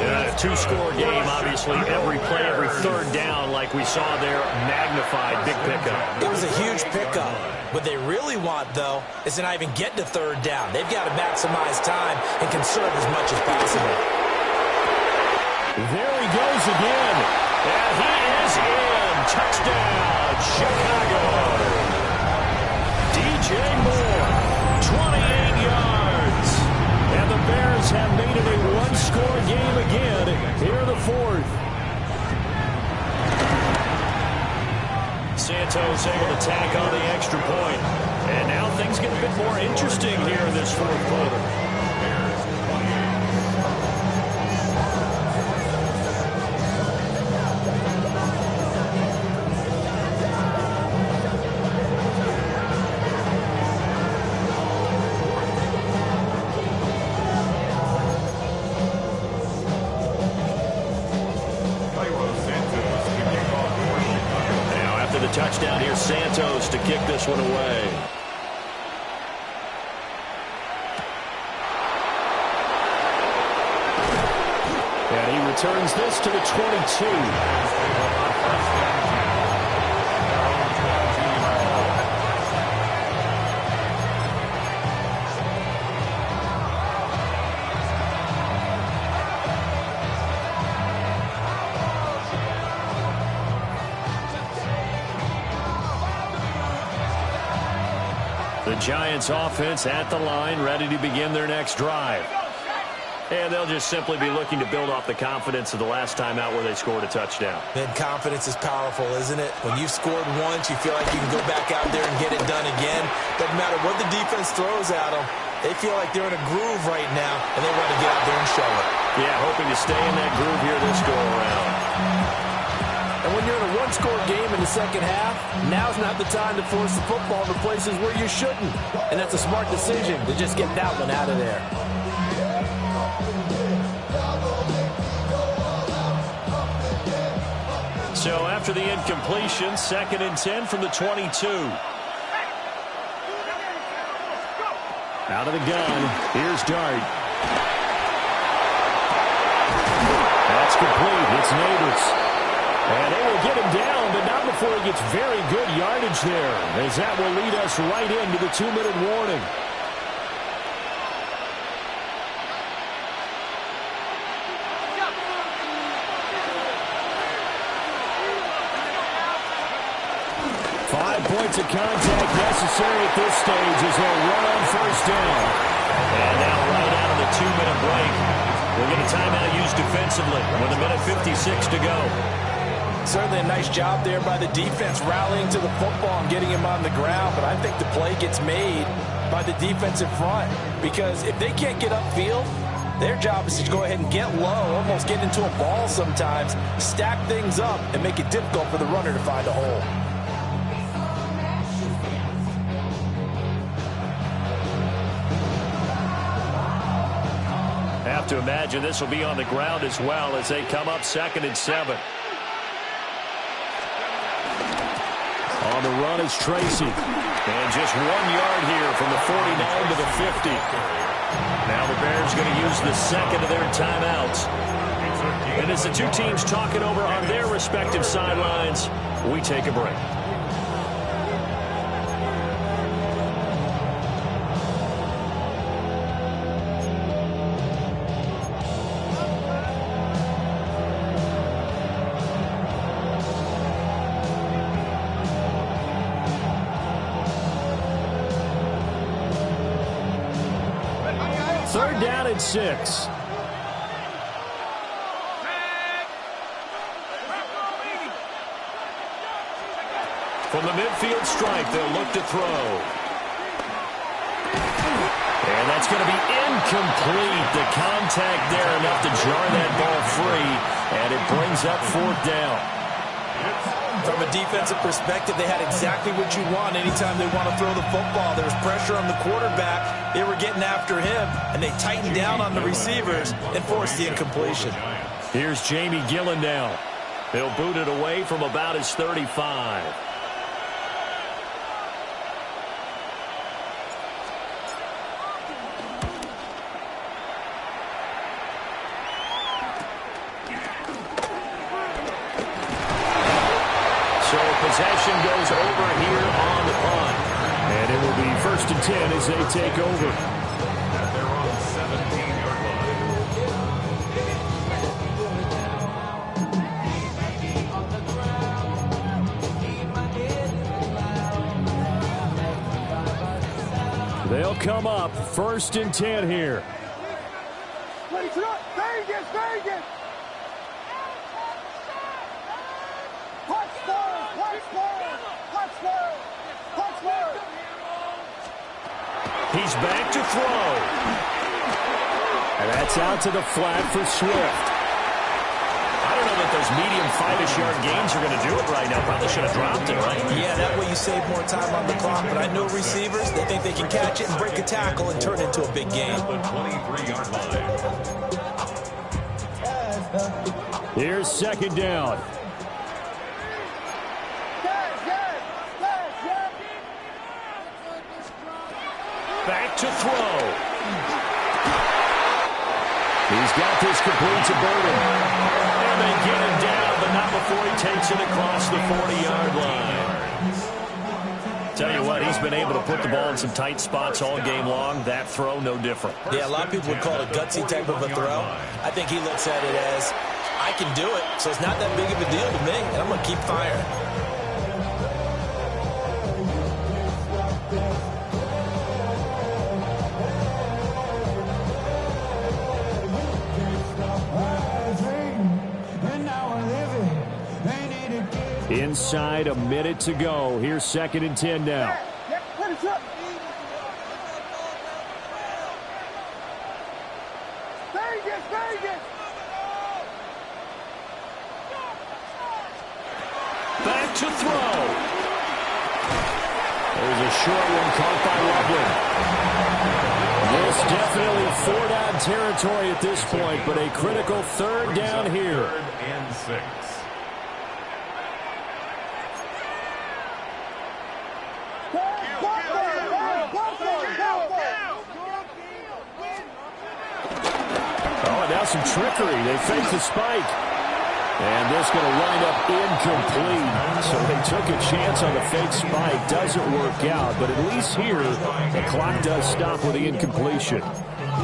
A 2-score game, obviously. Every play, every 3rd down, like we saw there, magnified. Big pickup.
It was a huge pickup. What they really want, though, is to not even get to 3rd down. They've got to maximize time and conserve as much as possible.
There he goes again. And he is in. Touchdown, Chicago. DJ Moore, 28 yards. And the Bears have made it a 1-score game again here in the 4th. Santos able to tack on the extra point. And now things get a bit more interesting here in this 4th quarter. Touchdown here, Santos to kick this one away. And he returns this to the 22. The Giants offense at the line, ready to begin their next drive. And they'll just simply be looking to build off the confidence of the last time out where they scored a touchdown.
Man, confidence is powerful, isn't it? When you've scored once, you feel like you can go back out there and get it done again. Doesn't matter what the defense throws at them. They feel like they're in a groove right now, and they want to get out there and show it.
Yeah, hoping to stay in that groove here this go-around.
And when you're in a one-score game in the second half, now's not the time to force the football to places where you shouldn't. And that's a smart decision to just get that one out of there.
So after the incompletion, 2nd and 10 from the 22. Out of the gun, here's Dart. That's complete, it's Neighbors. And they will get him down, but not before he gets very good yardage there, as that will lead us right into the 2-minute warning. Points of contact necessary at this stage as they'll run on first down. And now right out of the 2-minute break, we'll get a timeout used defensively with 1:56 to go.
Certainly a nice job there by the defense rallying to the football and getting him on the ground, but I think the play gets made by the defensive front because if they can't get upfield, their job is to go ahead and get low, almost get into a ball sometimes, stack things up, and make it difficult for the runner to find a hole.
Have to imagine this will be on the ground as well as they come up 2nd and 7. On the run is Tracy. And just 1 yard here from the 49 to the 50. Now the Bears going to use the second of their timeouts. And as the two teams talk it over on their respective sidelines, we take a break. Third down and 6. From the midfield stripe, they'll look to throw. And that's going to be incomplete. The contact there enough to jar that ball free, and it brings up 4th down.
From a defensive perspective, they had exactly what you want anytime they want to throw the football. There was pressure on the quarterback. They were getting after him, and they tightened down on the receivers and forced the incompletion.
Here's Jamie Gillen now. He'll boot it away from about his 35. Possession goes over here on the punt. And it will be 1st and 10 as they take over.
At their own 17-yard
line. They'll come up 1st and 10 here.
Vegas!
He's back to throw. And that's out to the flat for Swift. I don't know that those medium 5-ish yard gains are going to do it right now. Probably should have dropped it, right?
Yeah, that way you save more time on the clock. But I know receivers, they think they can catch it and break a tackle and turn it into a big game.
The 23-yard line.
Here's 2nd down. Back to throw. He's got this complete to Burton. And they get him down, but not before he takes it across the 40-yard line. Tell you what, he's been able to put the ball in some tight spots all game long. That throw, no different.
Yeah, a lot of people would call it a gutsy type of a throw. I think he looks at it as, I can do it, so it's not that big of a deal to me, and I'm going to keep firing.
Inside a minute to go. Here's 2nd and 10 now.
Back to throw.
There's a short one caught by Loveland. This definitely 4-down territory at this point, but a critical 3rd down here.
3rd and 6.
Oh, and now some trickery. They fake the spike. And this going to wind up incomplete. So they took a chance on the fake spike. Doesn't work out, but at least here, the clock does stop with the incompletion.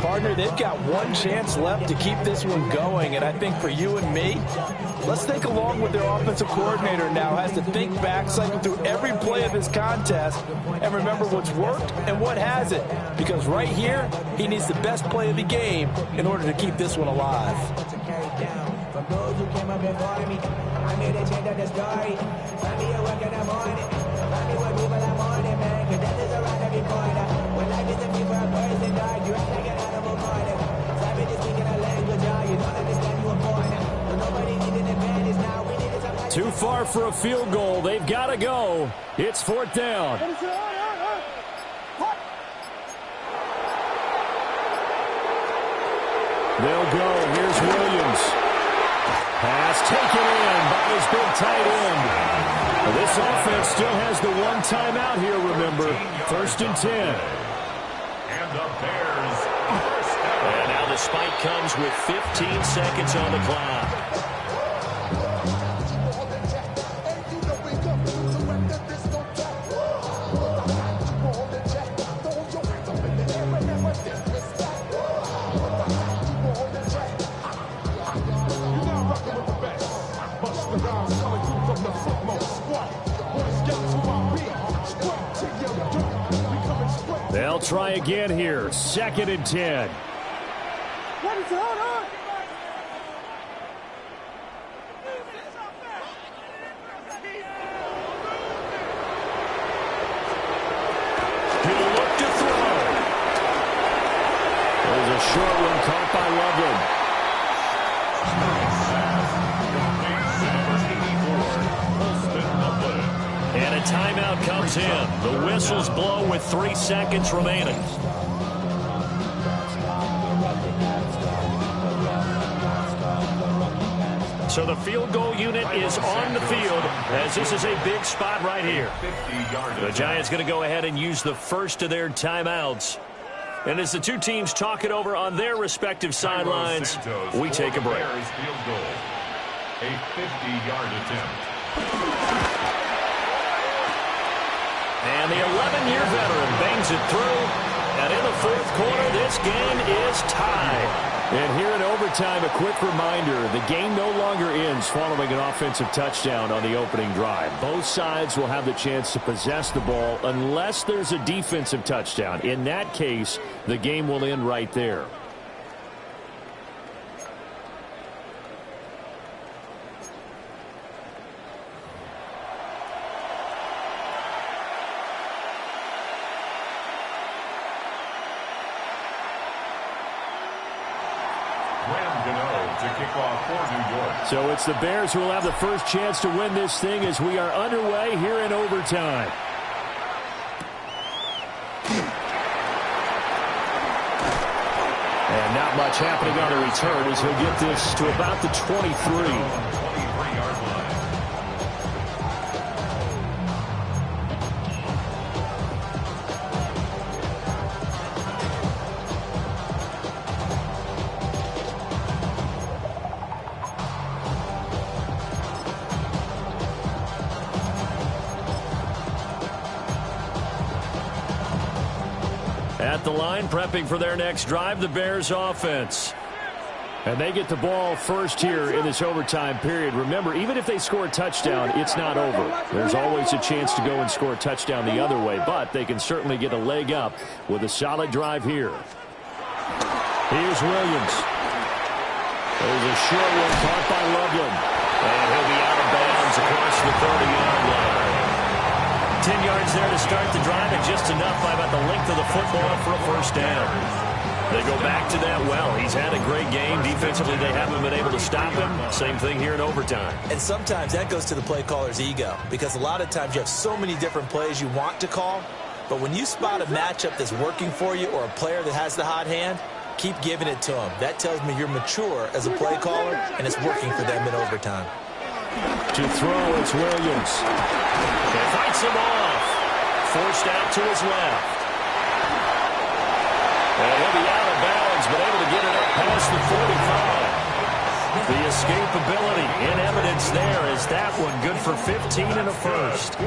Partner, they've got one chance left to keep this one going, and I think for you and me, let's think along with their offensive coordinator now, has to think back, cycle through every play of this contest, and remember what's worked and what hasn't. Because right here, he needs the best play of the game in order to keep this one alive.
From those who came up before me, I made a change of the story. Find me a work in the morning. Find me with people I'm on it, man. Cause death is around every corner. When life isn't me for a person, dog, you act like an animal morning. Savage is speaking a language, dog. You don't understand you were born. So nobody needs an advantage now. We need somebody.
Too far for a field goal. They've got to go. It's 4th down. They'll go. Here's Williams. Pass taken in by his big tight end. This offense still has the one timeout here, remember. 1st and 10.
And the Bears first down.
And now the spike comes with 15 seconds on the clock.
They'll try again here. 2nd and 10.
He'll look to throw.
There's a short one caught by Loveland.
And a timeout comes in. The whistles blow with 3 seconds remaining. So the field goal unit is on the field as this is a big spot right here. The Giants going to go ahead and use the first of their timeouts. And as the two teams talk it over on their respective sidelines, we take a break.
A 50-yard attempt.
And the 11-year veteran bangs it through. And in the 4th quarter, this game is tied.
And here in overtime, a quick reminder, the game no longer ends following an offensive touchdown on the opening drive. Both sides will have the chance to possess the ball unless there's a defensive touchdown. In that case, the game will end right there. So it's the Bears who will have the first chance to win this thing as we are underway here in overtime. And not much happening on the return as he'll get this to about the 23. At the line, prepping for their next drive, the Bears offense. And they get the ball first here in this overtime period. Remember, even if they score a touchdown, it's not over. There's always a chance to go and score a touchdown the other way, but they can certainly get a leg up with a solid drive here. Here's Williams. There's a short one caught by Loveland.
And he'll be out of bounds across the 30-yard line. 10 yards there to start the drive, and just enough by about the length of the football for a first down. They go back to that well. He's had a great game. Defensively, they haven't been able to stop him. Same thing here in overtime.
And sometimes that goes to the play caller's ego, because a lot of times you have so many different plays you want to call, but when you spot a matchup that's working for you or a player that has the hot hand, keep giving it to them. That tells me you're mature as a play caller, and it's working for them in overtime.
To throw, it's Williams.
He fights him off. Forced out to his left. And he'll be out of bounds, but able to get it up past the 45. The escapability in evidence there is that one good for 15 and a first.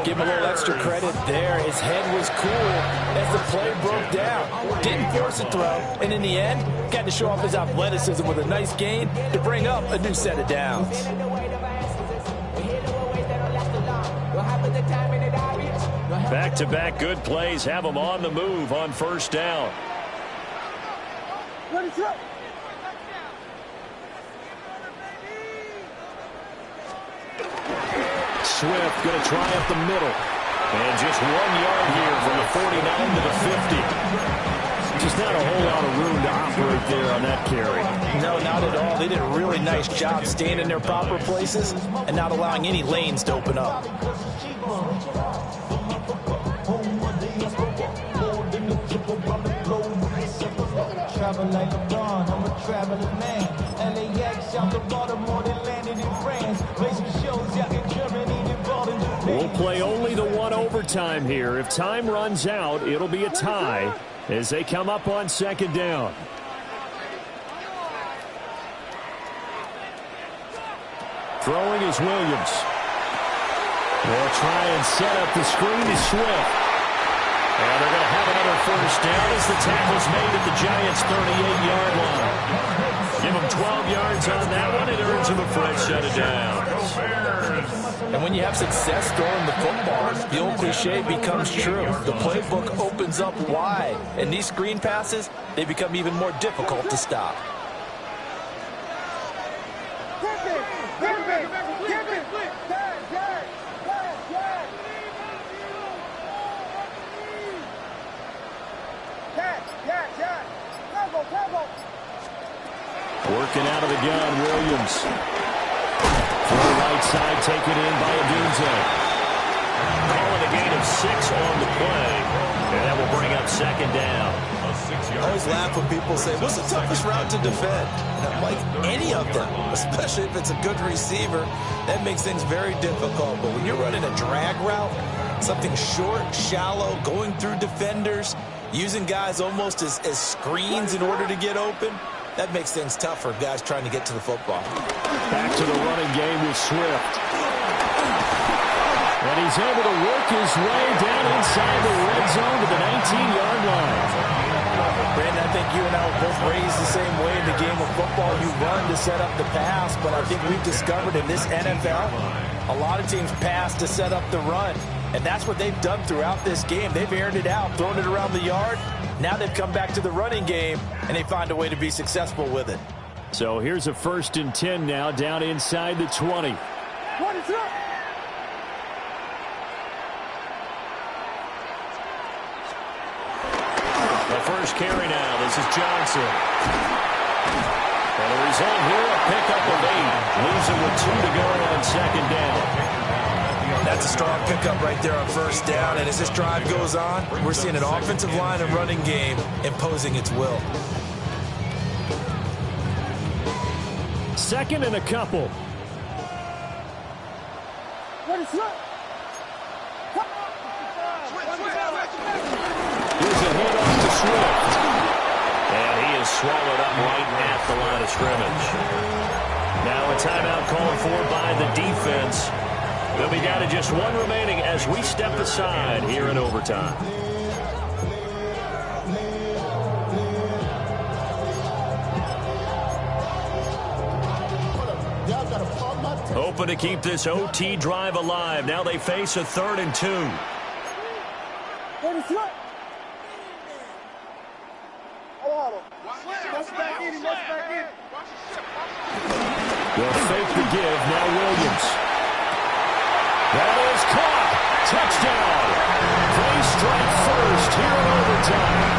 Give him a little extra credit there. His head was cool as the play broke down. Didn't force a throw, and in the end, got to show off his athleticism with a nice gain to bring up a new set of downs.
Back-to-back good plays have him on the move on first down.
Swift going to try up the middle.
And just 1 yard here from the 49 to the 50.
Just not a whole lot of room to operate there on that carry.
No, not at all. They did a really nice job staying in their proper places and not allowing any lanes to open up.
Travel like a dawn, I'm a traveling man. LAX out to Baltimore, they landed in France. Play some shows out in Germany, they brought in Japan.
We'll play only the one overtime here. If time runs out, it'll be a tie as they come up on second down. Throwing is Williams. They'll try and set up the screen to Swift.
And they're going to have another first down as the tackle's made at the Giants' 38-yard line. Give them 12 yards on that one. It earns them a fresh set of downs.
And when you have success throwing the football, the old cliche becomes true. The playbook opens up wide. And these screen passes, they become even more difficult to stop.
Working out of the gun, Williams. From the right side, taken in by Adunze.
Calling a gain of 6 on the play. And that will bring up second down.
I always laugh when people say, what's the toughest route to defend? And I'm like, any of them, especially if it's a good receiver. That makes things very difficult. But when you're running a drag route, something short, shallow, going through defenders, using guys almost as screens in order to get open, that makes things tough for guys trying to get to the football.
Back to the running game with Swift. And he's able to work his way down inside the red zone to the 19-yard line.
Brandon, I think you and I were both raised the same way in the game of football. You run to set up the pass, but I think we've discovered in this NFL, a lot of teams pass to set up the run. And that's what they've done throughout this game. They've aired it out, thrown it around the yard. Now they've come back to the running game, and they find a way to be successful with it.
So here's a 1st and 10 now down inside the 20.
The first carry now. This is Johnson. And the result here, a pickup of 8. Leaves it with 2 to go on second down.
That's a strong pickup right there on first down. And as this drive goes on, we're seeing an offensive line and running game imposing its will.
2nd and a couple. Here's a handoff to Swift.
And he is swallowed up right at the line of scrimmage. Now a timeout called for by the defense. They'll be down to just 1 remaining as we step aside here in overtime. Hoping to keep this OT drive alive. Now they face a 3rd and 2.
They'll fake the give. Now Williams. That is caught. Touchdown. They strike first here in overtime.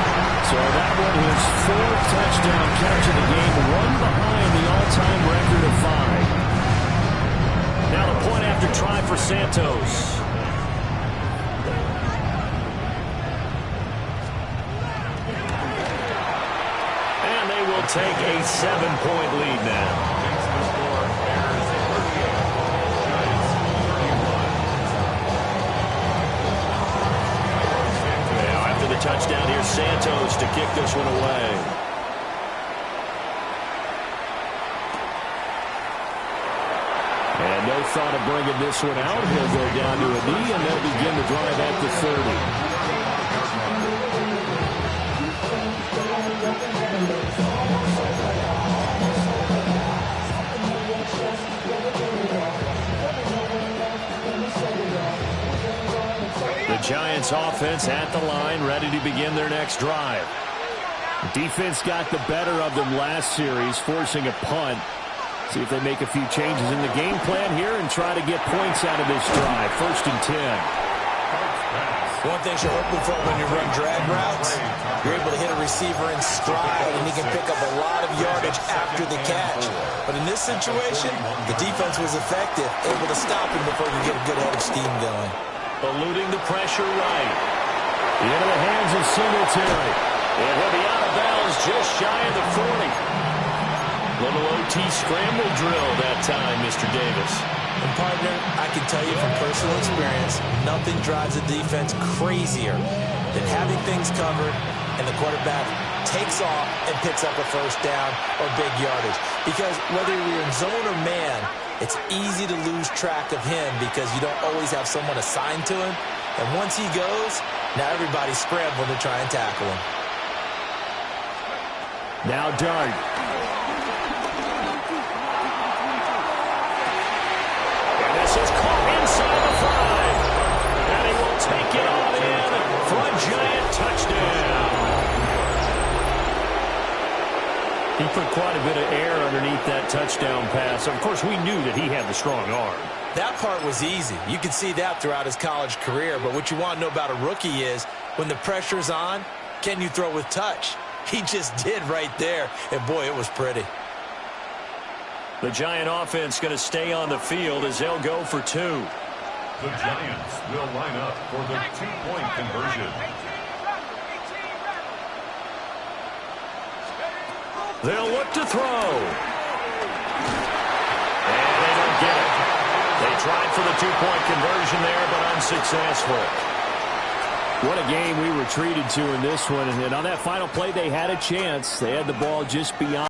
So that one his fourth touchdown catch of the game, one behind the all-time record of 5.
Now the point after try for Santos. And they will take a 7-point lead now. Touchdown here, Santos to kick this one away.
And no thought of bringing this one out. He'll go down to a knee, and they'll begin the drive at the 30. The Giants offense at the line, ready to begin their next drive. Defense got the better of them last series, forcing a punt. See if they make a few changes in the game plan here and try to get points out of this drive. 1st and 10.
One thing you're hoping for when you run drag routes, you're able to hit a receiver in stride, and he can pick up a lot of yardage after the catch. But in this situation, the defense was effective, able to stop him before he could get a good head of steam going.
Eluding the pressure right.
Into the hands of Singletary.
And he'll be out of bounds just shy of the 40. Little OT scramble drill that time, Mr. Davis.
And partner, I can tell you from personal experience, nothing drives a defense crazier than having things covered and the quarterback takes off and picks up a first down or big yardage. Because whether you're in zone or man, it's easy to lose track of him because you don't always have someone assigned to him. And once he goes, now everybody's scrambling to try and tackle him.
Now Dart.
And this is caught inside the 5. And he will take it on in for a giant touchdown.
He put quite a bit of air underneath that touchdown pass. Of course, we knew that he had the strong arm.
That part was easy. You can see that throughout his college career. But what you want to know about a rookie is when the pressure's on, can you throw with touch? He just did right there. And, boy, it was pretty.
The Giant offense going to stay on the field as they'll go for 2.
The Giants will line up for the 2-point conversion.
They'll look to throw. And they don't get it. They tried for the 2-point conversion there, but unsuccessful.
What a game we were treated to in this one. And on that final play, they had a chance. They had the ball just beyond.